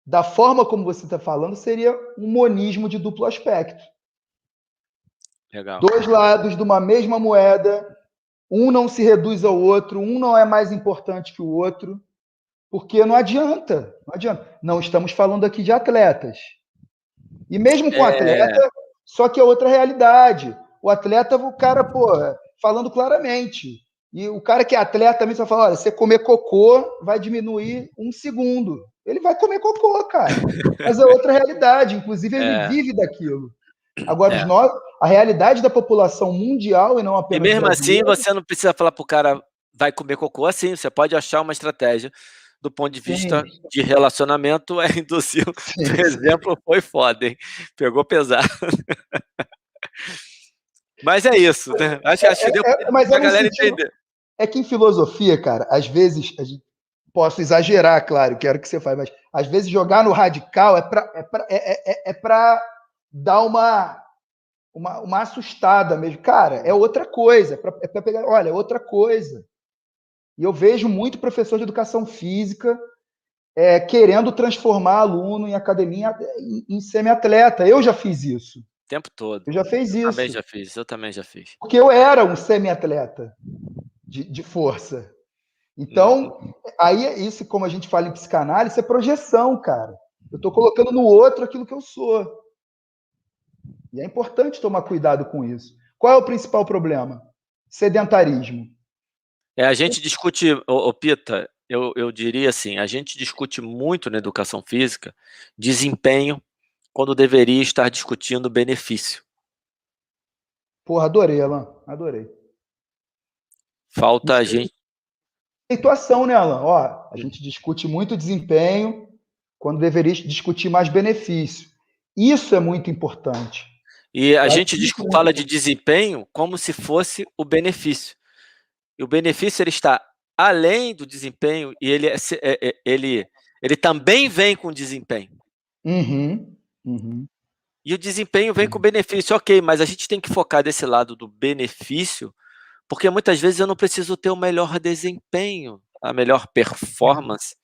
da forma como você está falando, seria um monismo de duplo aspecto. Legal. Dois lados de uma mesma moeda, um não se reduz ao outro, um não é mais importante que o outro, porque não adianta. Não estamos falando aqui de atletas. E mesmo com atleta, só que é outra realidade. O atleta, o cara, falando claramente. E o cara que é atleta também só fala, olha, você comer cocô vai diminuir 1 segundo. Ele vai comer cocô, cara. Mas é outra realidade. Inclusive, ele vive daquilo. Agora, a realidade da população mundial e não apenas e mesmo assim, você não precisa falar para o cara vai comer cocô assim. Você pode achar uma estratégia do ponto de vista de relacionamento, induzir. O exemplo foi foda, hein? Pegou pesado. Mas é isso, né? Acho que deu para a galera entender. É que em filosofia, cara, às vezes, posso exagerar, claro, quero que você faça, mas às vezes jogar no radical é para dar uma assustada mesmo. Cara, é outra coisa. É para pegar, olha, é outra coisa. E eu vejo muito professor de educação física querendo transformar aluno em academia em semi-atleta. Eu já fiz isso. O tempo todo. Eu já fiz isso. Eu também já fiz. Porque eu era um semi-atleta de força. Então, aí isso, como a gente fala em psicanálise, é projeção, cara. Eu estou colocando no outro aquilo que eu sou. E é importante tomar cuidado com isso. Qual é o principal problema? Sedentarismo. A gente discute, Pita, eu diria assim, a gente discute muito na educação física desempenho quando deveria estar discutindo benefício. Porra, adorei, Alan. Adorei. Falta a Isso gente. é situação, né, Alan? Ó, a gente discute muito desempenho quando deveria discutir mais benefício. Isso é muito importante. E a Eu acho gente isso muito fala de importante. desempenho como se fosse o benefício. E o benefício ele está além do desempenho e ele também vem com desempenho. Uhum, uhum. E o desempenho vem com benefício, ok, mas a gente tem que focar desse lado do benefício, porque muitas vezes eu não preciso ter o melhor desempenho, a melhor performance,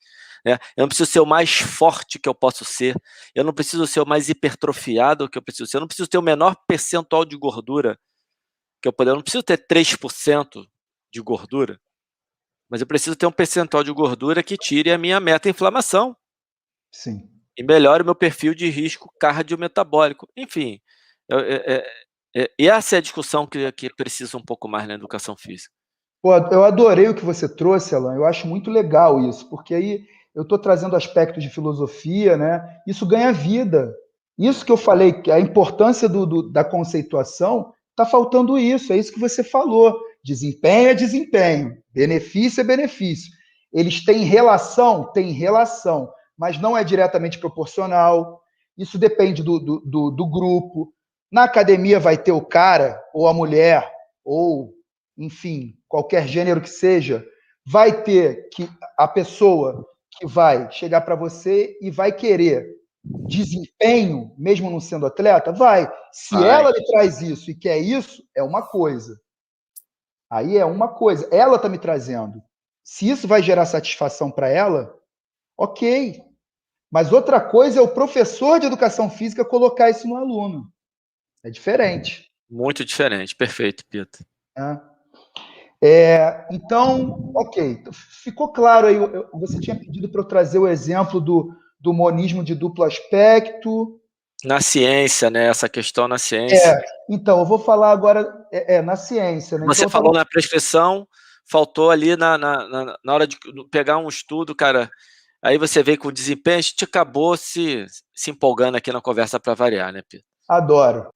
né? Eu não preciso ser o mais forte que eu posso ser, eu não preciso ser o mais hipertrofiado que eu preciso ser, eu não preciso ter o menor percentual de gordura que eu puder, eu não preciso ter 3% de gordura, mas eu preciso ter um percentual de gordura que tire a minha meta-inflamação Sim. e melhore o meu perfil de risco cardiometabólico. Enfim, e essa é a discussão que precisa um pouco mais na educação física. Pô, eu adorei o que você trouxe, Alan. Eu acho muito legal isso, porque aí eu estou trazendo aspectos de filosofia, né? Isso ganha vida. Isso que eu falei, que a importância da conceituação, está faltando isso. É isso que você falou. Desempenho é desempenho, benefício é benefício. Eles têm relação? Tem relação, mas não é diretamente proporcional. Isso depende do grupo. Na academia vai ter o cara, ou a mulher, ou enfim, qualquer gênero que seja, vai ter que a pessoa que vai chegar para você e vai querer desempenho, mesmo não sendo atleta, vai. Se ela lhe traz isso e quer isso, é uma coisa. Aí é uma coisa. Ela está me trazendo. Se isso vai gerar satisfação para ela, ok. Mas outra coisa é o professor de educação física colocar isso no aluno. É diferente. Muito diferente, perfeito, Pita. Então, ok, ficou claro aí. Você tinha pedido para eu trazer o exemplo do monismo de duplo aspecto. Na ciência, né? Essa questão na ciência. Então, eu vou falar agora na ciência, né? Então, Você falou na prescrição, faltou ali na hora de pegar um estudo, cara. Aí você veio com o desempenho, a gente acabou se empolgando aqui na conversa para variar, né, Pita? Adoro.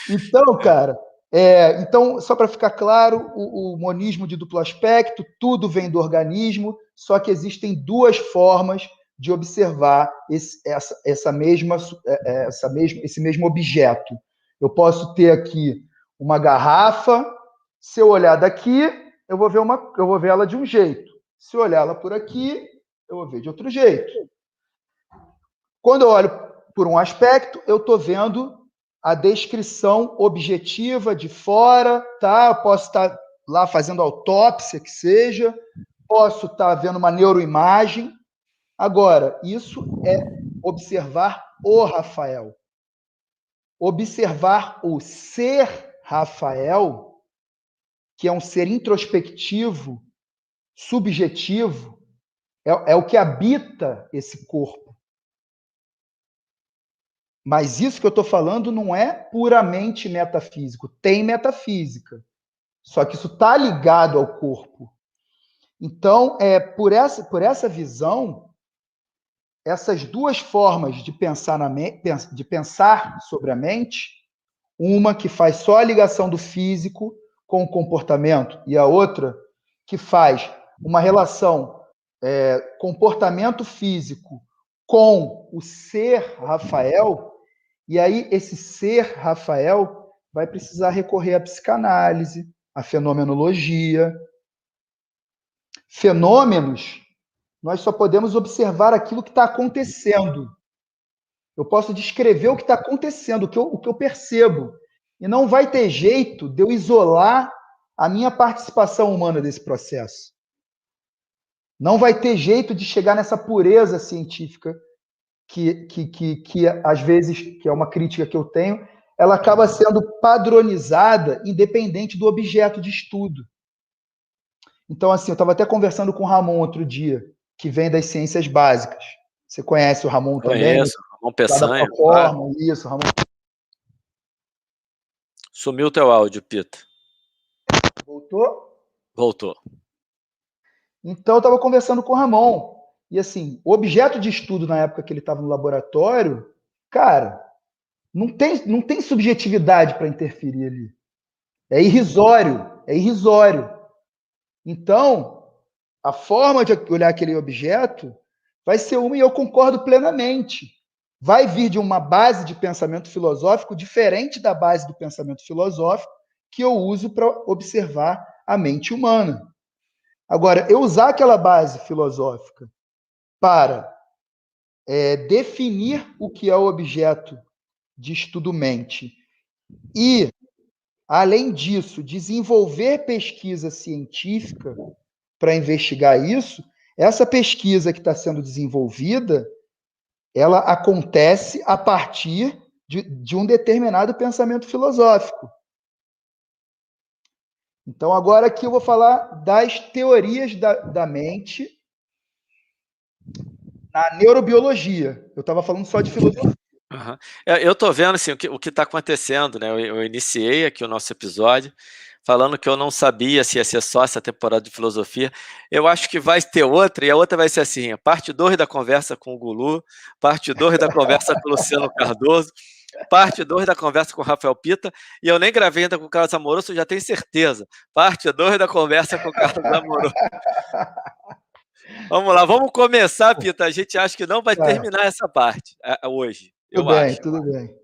Então, cara, então, só para ficar claro, o monismo de duplo aspecto, tudo vem do organismo, só que existem duas formas de observar esse mesmo objeto. Eu posso ter aqui uma garrafa, se eu olhar daqui, eu vou ver ela de um jeito. Se eu olhar ela por aqui, eu vou ver de outro jeito. Quando eu olho por um aspecto, eu estou vendo a descrição objetiva de fora, tá? Eu posso estar lá fazendo autópsia, que seja, posso estar vendo uma neuroimagem. Agora, isso é observar o Rafael. Observar o ser Rafael, que é um ser introspectivo, subjetivo, é o que habita esse corpo. Mas isso que eu estou falando não é puramente metafísico. Tem metafísica. Só que isso está ligado ao corpo. Então, por essa visão, essas duas formas de pensar, de pensar sobre a mente, uma que faz só a ligação do físico com o comportamento e a outra que faz uma relação comportamento físico com o ser Rafael, e aí esse ser Rafael vai precisar recorrer à psicanálise, à fenomenologia. Fenômenos, nós só podemos observar aquilo que está acontecendo. Eu posso descrever o que está acontecendo, o que eu percebo. E não vai ter jeito de eu isolar a minha participação humana desse processo. Não vai ter jeito de chegar nessa pureza científica que às vezes, que é uma crítica que eu tenho, ela acaba sendo padronizada independente do objeto de estudo. Então, assim, eu estava até conversando com o Ramon outro dia, que vem das ciências básicas. Você conhece o Ramon também? Conheço, Ramon Lá da Peçanha, claro. Proforma, isso, Ramon. Sumiu teu áudio, Pita. Voltou? Voltou. Então, eu estava conversando com o Ramon. E, assim, o objeto de estudo na época que ele estava no laboratório, cara, não tem subjetividade para interferir ali. É irrisório, é irrisório. Então, a forma de olhar aquele objeto vai ser uma, e eu concordo plenamente. Vai vir de uma base de pensamento filosófico diferente da base do pensamento filosófico que eu uso para observar a mente humana. Agora, eu usar aquela base filosófica para definir o que é o objeto de estudo mente e, além disso, desenvolver pesquisa científica para investigar isso, essa pesquisa que está sendo desenvolvida, ela acontece a partir de um determinado pensamento filosófico. Então, agora aqui eu vou falar das teorias da mente na neurobiologia. Eu estava falando só de filosofia. Uhum. Eu estou vendo assim, o que está acontecendo, né? Eu iniciei aqui o nosso episódio falando que eu não sabia se ia ser só essa temporada de filosofia. Eu acho que vai ter outra, e a outra vai ser assim: parte 2 da conversa com o Gulu, parte 2 da conversa com o Luciano Cardoso, parte 2 da conversa com o Rafael Pita, e eu nem gravei ainda com o Carlos Amoroso, eu já tenho certeza. Parte 2 da conversa com o Carlos Amoroso. Vamos lá, vamos começar, Pita. A gente acha que não vai terminar essa parte hoje, eu acho. Tudo bem.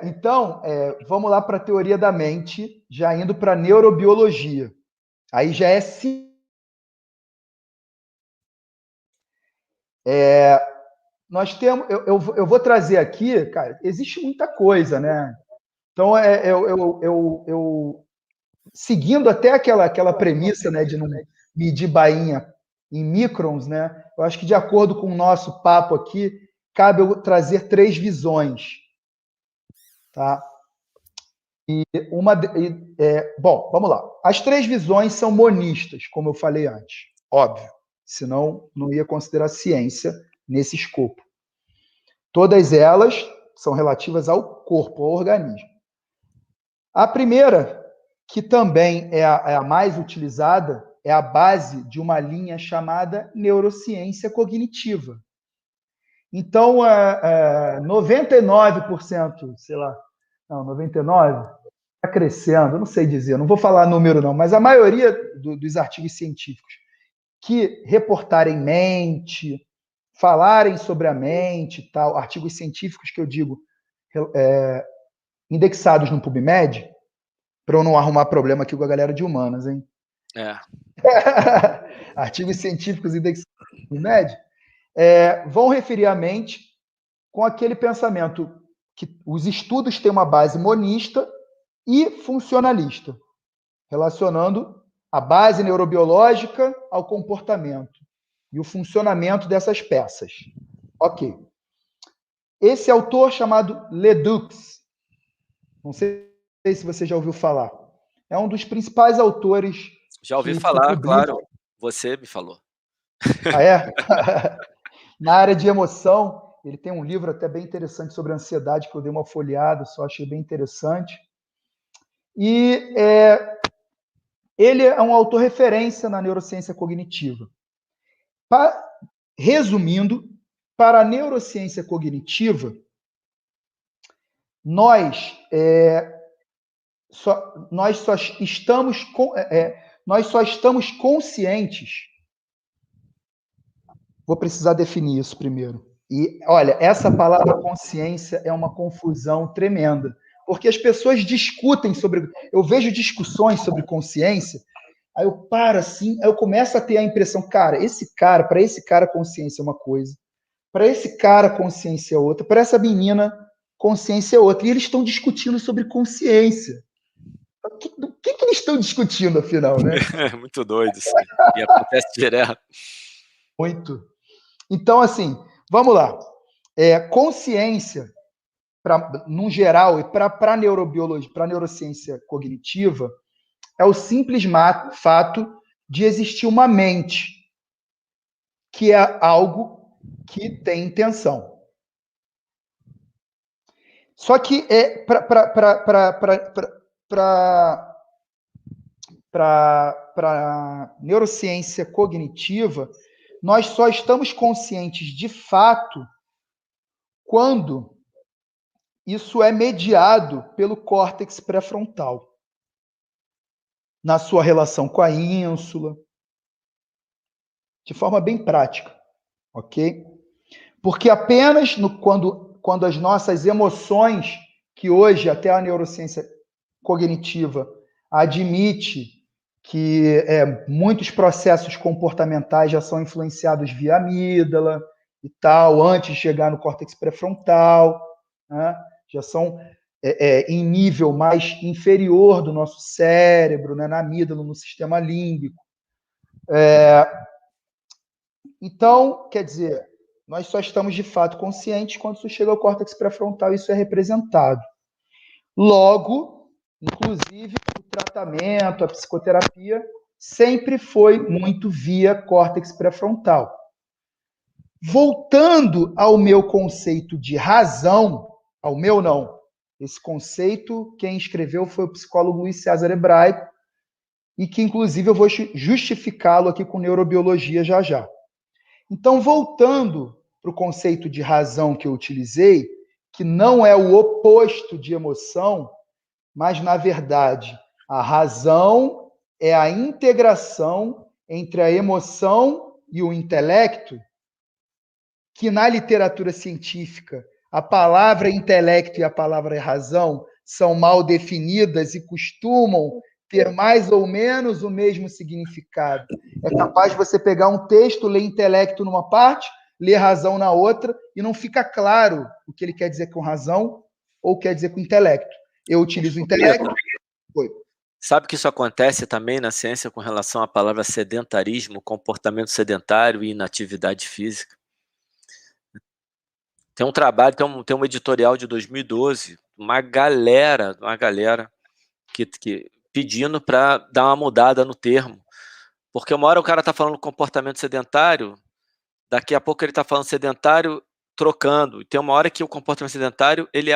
Então, vamos lá para a teoria da mente, já indo para a neurobiologia. Aí já é nós temos, eu vou trazer aqui, cara, existe muita coisa, né? Então, eu seguindo até aquela premissa, né, de não medir bainha em microns, né? Eu acho que de acordo com o nosso papo aqui, cabe eu trazer 3 visões, tá? Bom, vamos lá. As 3 visões são monistas, como eu falei antes, óbvio. Senão, não ia considerar ciência nesse escopo. Todas elas são relativas ao corpo, ao organismo. A primeira, que também é a mais utilizada, é a base de uma linha chamada neurociência cognitiva. Então, 99%, sei lá, não, 99%, está crescendo, não sei dizer, não vou falar número não, mas a maioria dos artigos científicos que reportarem mente, falarem sobre a mente, tal, artigos científicos que eu digo indexados no PubMed, para eu não arrumar problema aqui com a galera de humanas, hein? Artigos científicos indexados no PubMed vão referir a mente com aquele pensamento que os estudos têm uma base monista e funcionalista, relacionando a base neurobiológica ao comportamento e o funcionamento dessas peças. Ok. Esse autor chamado Ledoux, não sei se você já ouviu falar, é um dos principais autores. Já ouvi falar, claro. Você me falou. Ah, é? Na área de emoção, ele tem um livro até bem interessante sobre ansiedade, que eu dei uma folheada, só achei bem interessante. E ele é um autor referência na neurociência cognitiva. Resumindo, para a neurociência cognitiva, nós só estamos conscientes. Vou precisar definir isso primeiro. E, olha, essa palavra consciência é uma confusão tremenda, porque as pessoas discutem sobre... Eu vejo discussões sobre consciência, aí eu paro assim, aí eu começo a ter a impressão, cara, para esse cara consciência é uma coisa, para esse cara consciência é outra, para essa menina consciência é outra, e eles estão discutindo sobre consciência. Do que eles estão discutindo, afinal, né? É muito doido isso aí. E acontece direto. Muito. Então, assim, vamos lá. Consciência, no geral, e para neurobiologia, para neurociência cognitiva, é o simples fato de existir uma mente, que é algo que tem intenção. Só que para neurociência cognitiva, nós só estamos conscientes de fato quando isso é mediado pelo córtex pré-frontal, na sua relação com a ínsula, de forma bem prática, ok? Porque apenas quando as nossas emoções, que hoje até a neurociência cognitiva admite que muitos processos comportamentais já são influenciados via amígdala e tal, antes de chegar no córtex pré-frontal, né? Já são em nível mais inferior do nosso cérebro, né? Na amígdala, no sistema límbico. Então, quer dizer, nós só estamos de fato conscientes quando isso chega ao córtex pré-frontal e isso é representado. Logo, inclusive, o tratamento, a psicoterapia, sempre foi muito via córtex pré-frontal. Voltando ao meu conceito de razão, ao meu não, esse conceito quem escreveu foi o psicólogo Luiz César Hebraico, e que inclusive eu vou justificá-lo aqui com neurobiologia já já. Então, voltando para o conceito de razão que eu utilizei, que não é o oposto de emoção, mas, na verdade, a razão é a integração entre a emoção e o intelecto, que na literatura científica a palavra intelecto e a palavra razão são mal definidas e costumam ter mais ou menos o mesmo significado. É capaz de você pegar um texto, ler intelecto numa parte, ler razão na outra, e não fica claro o que ele quer dizer com razão ou quer dizer com intelecto. Eu utilizo o intelecto. Sabe que isso acontece também na ciência com relação à palavra sedentarismo, comportamento sedentário e inatividade física? Tem um trabalho, tem um editorial de 2012, uma galera que pedindo para dar uma mudada no termo. Porque uma hora o cara está falando comportamento sedentário, daqui a pouco ele está falando sedentário trocando. E tem uma hora que o comportamento sedentário ele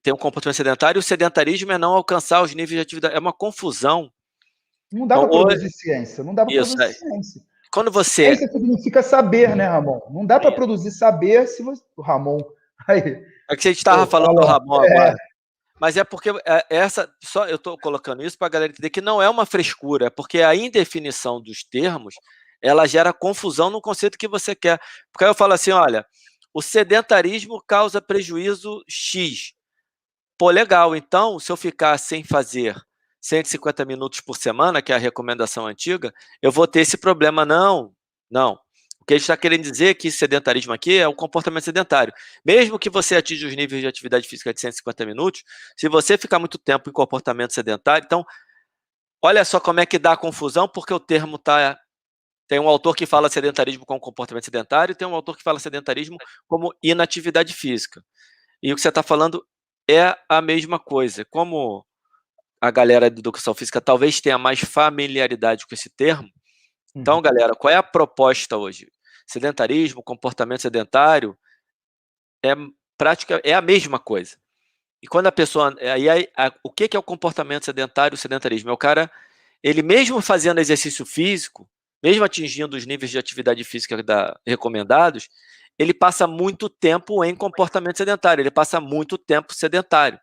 tem um comportamento sedentário e o sedentarismo é não alcançar os níveis de atividade. É uma confusão. Não dá para produzir ciência. Não dá para produzir ciência. Quando você... Ciência significa saber, né, Ramon? Não dá para produzir saber se você... O Ramon... Aí... É que a gente estava falando do Ramon agora. Mas é porque eu estou colocando isso para a galera entender que não é uma frescura, é porque a indefinição dos termos, ela gera confusão no conceito que você quer. Porque aí eu falo assim, olha, o sedentarismo causa prejuízo X. Pô, legal, então, se eu ficar sem fazer 150 minutos por semana, que é a recomendação antiga, eu vou ter esse problema. Não. O que a gente está querendo dizer é que sedentarismo aqui é o comportamento sedentário. Mesmo que você atinja os níveis de atividade física de 150 minutos, se você ficar muito tempo em comportamento sedentário, então, olha só como é que dá a confusão, porque o termo está... Tem um autor que fala sedentarismo como comportamento sedentário e tem um autor que fala sedentarismo como inatividade física. E o que você está falando é a mesma coisa. Como a galera de educação física talvez tenha mais familiaridade com esse termo, então, galera, qual é a proposta hoje? Sedentarismo, comportamento sedentário, é a mesma coisa. E quando a pessoa... o que é o comportamento sedentário e o sedentarismo? É o cara, ele mesmo fazendo exercício físico, mesmo atingindo os níveis de atividade física recomendados, ele passa muito tempo em comportamento sedentário, ele passa muito tempo sedentário.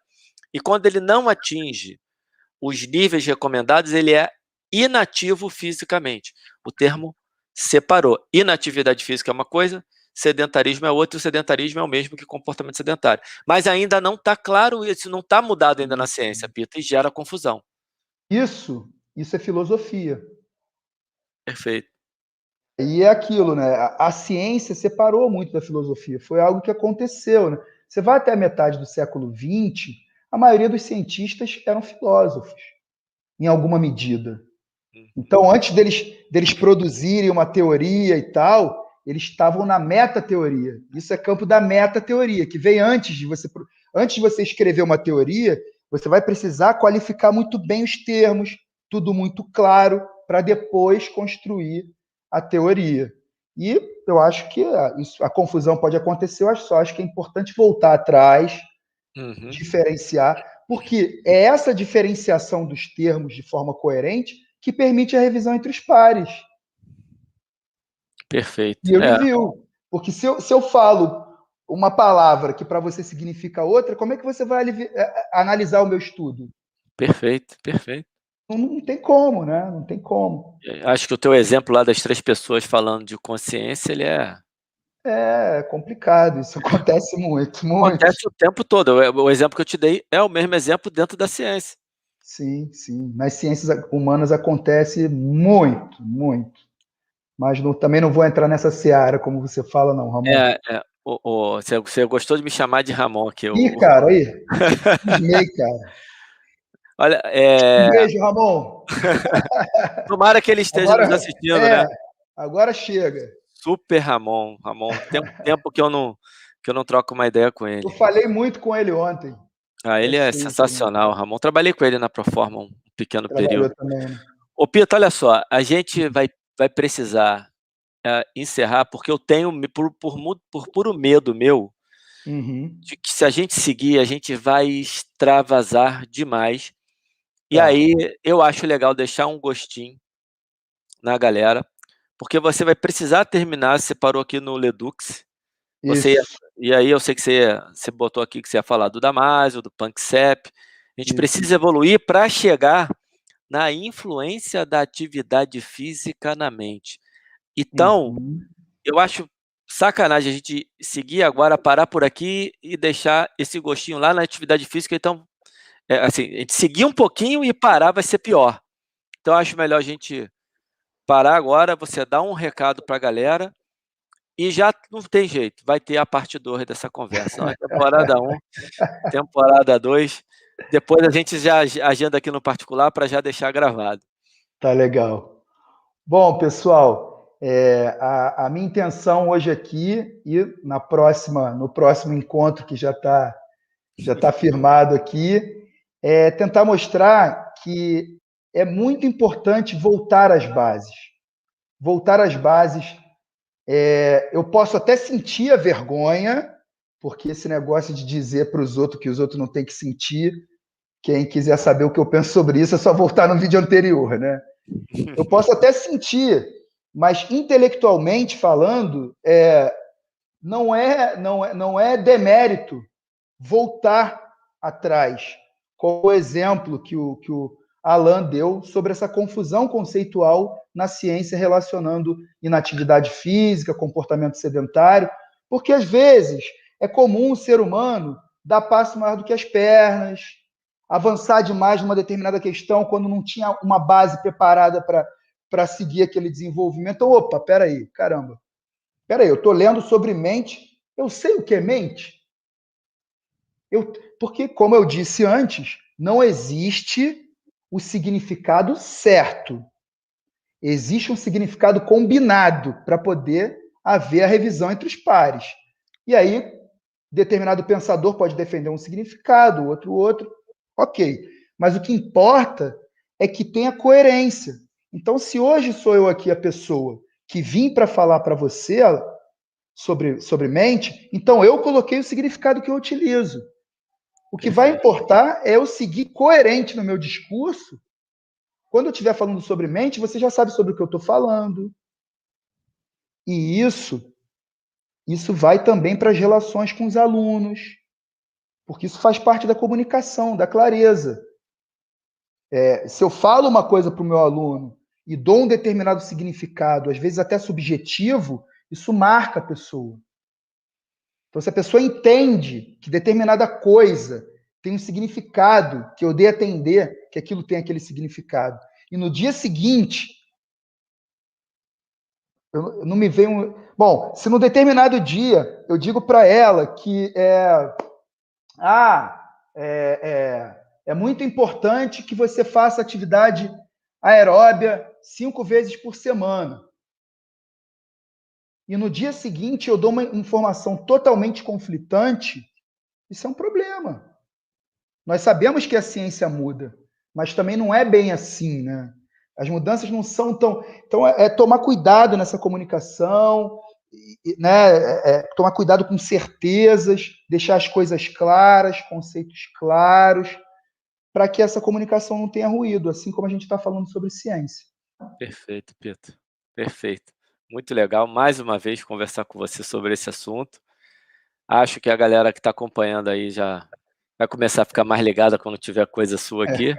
E quando ele não atinge os níveis recomendados, ele é inativo fisicamente. O termo separou. Inatividade física é uma coisa, sedentarismo é outra, e o sedentarismo é o mesmo que comportamento sedentário. Mas ainda não está claro isso, não está mudado ainda na ciência, Pita, e gera confusão. Isso é filosofia. Perfeito. E é aquilo, né? A ciência separou muito da filosofia. Foi algo que aconteceu, né? Você vai até a metade do século XX, a maioria dos cientistas eram filósofos, em alguma medida. Então, antes deles produzirem uma teoria e tal, eles estavam na metateoria. Isso é campo da metateoria, que vem antes de você escrever uma teoria, você vai precisar qualificar muito bem os termos, tudo muito claro, para depois construir a teoria. E eu acho que a confusão pode acontecer, eu só acho que é importante voltar atrás, diferenciar, porque é essa diferenciação dos termos de forma coerente que permite a revisão entre os pares. Perfeito. E ele viu. Porque se eu falo uma palavra que para você significa outra, como é que você vai analisar o meu estudo? Perfeito, perfeito. Não tem como, né? Não tem como. Acho que o teu exemplo lá das 3 pessoas falando de consciência, ele é... É complicado, isso acontece muito, muito. Acontece o tempo todo. O exemplo que eu te dei é o mesmo exemplo dentro da ciência. Sim, sim. Nas ciências humanas acontece muito, muito. Mas também não vou entrar nessa seara, como você fala, não, Ramon. Você gostou de me chamar de Ramon aqui. Ih, cara, aí. Cismei, cara. Olha, Um beijo, Ramon. tomara que ele esteja nos Agora, assistindo, né? agora chega. Super Ramon. Tempo que eu não troco uma ideia com Eu ele. falei muito com ele ontem. Ele é Assim, sensacional, Ramon. Trabalhei com ele na Proforma um pequeno trabalhou período. também, né? Ô, Pito, olha só, a gente vai precisar encerrar, porque eu tenho, por puro medo meu, de que se a gente seguir, a gente vai extravasar demais. E aí, eu acho legal deixar um gostinho na galera, porque você vai precisar terminar, você parou aqui no Ledux, Isso, e aí eu sei que você botou aqui que você ia falar do Damásio, do PunkCep, a gente isso. precisa evoluir para chegar na influência da atividade física na mente. Então, eu acho sacanagem a gente seguir agora, parar por aqui e deixar esse gostinho lá na atividade física. Então, assim, a gente seguir um pouquinho e parar vai ser pior. Então, eu acho melhor a gente parar agora, você dar um recado para a galera e já não tem jeito, vai ter a parte 2 dessa conversa. Não é temporada 1, temporada 2. Depois a gente já agenda aqui no particular para já deixar gravado. Tá legal. Bom, pessoal, a minha intenção hoje aqui e no próximo encontro que já tá firmado aqui, é tentar mostrar que é muito importante voltar às bases. Voltar às bases. Eu posso até sentir a vergonha, porque esse negócio de dizer para os outros que os outros não têm que sentir, quem quiser saber o que eu penso sobre isso é só voltar no vídeo anterior, né? Eu posso até sentir, mas intelectualmente falando, não é demérito voltar atrás, com o exemplo que o Alan deu sobre essa confusão conceitual na ciência relacionando inatividade física, comportamento sedentário, porque às vezes é comum o ser humano dar passo maior do que as pernas, avançar demais numa determinada questão quando não tinha uma base preparada para seguir aquele desenvolvimento. Então, opa, peraí, caramba. Peraí, eu estou lendo sobre mente, eu sei o que é mente? Porque, como eu disse antes, não existe o significado certo. Existe um significado combinado para poder haver a revisão entre os pares. E aí, determinado pensador pode defender um significado, outro. Ok. Mas o que importa é que tenha coerência. Então, se hoje sou eu aqui a pessoa que vim para falar para você sobre mente, então eu coloquei o significado que eu utilizo. O que vai importar é eu seguir coerente no meu discurso. Quando eu estiver falando sobre mente, você já sabe sobre o que eu estou falando. E isso vai também para as relações com os alunos, porque isso faz parte da comunicação, da clareza. Se eu falo uma coisa para o meu aluno e dou um determinado significado, às vezes até subjetivo, isso marca a pessoa. Então, se a pessoa entende que determinada coisa tem um significado, que eu dei a entender que aquilo tem aquele significado, e no dia seguinte, eu não me venho. Bom, se no determinado dia eu digo para ela que é muito importante que você faça atividade aeróbia 5 vezes por semana. E no dia seguinte eu dou uma informação totalmente conflitante, isso é um problema. Nós sabemos que a ciência muda, mas também não é bem assim, né? As mudanças não são tão. Então, é tomar cuidado nessa comunicação, né? Tomar cuidado com certezas, deixar as coisas claras, conceitos claros, para que essa comunicação não tenha ruído, assim como a gente está falando sobre ciência. Perfeito, Peter. Perfeito. Muito legal, mais uma vez, conversar com você sobre esse assunto. Acho que a galera que está acompanhando aí já vai começar a ficar mais ligada quando tiver coisa sua aqui.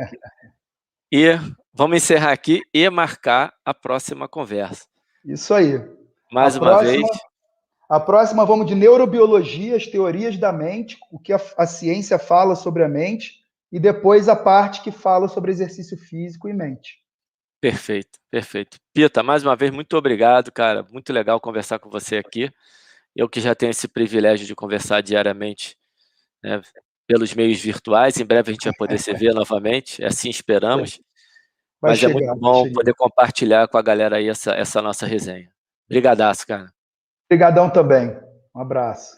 E vamos encerrar aqui e marcar a próxima conversa. Isso aí. A Mais uma vez. próxima, a próxima vamos de neurobiologia, as teorias da mente, o que a ciência fala sobre a mente, e depois a parte que fala sobre exercício físico e mente. Perfeito, perfeito. Pita, mais uma vez, muito obrigado, cara. Muito legal conversar com você aqui. Eu que já tenho esse privilégio de conversar diariamente, né, pelos meios virtuais. Em breve a gente vai poder se ver novamente, assim esperamos. Vai Mas é chegar, muito vai bom chegar. poder compartilhar com a galera aí essa nossa resenha. Brigadaço, cara. Obrigadão também. Um abraço.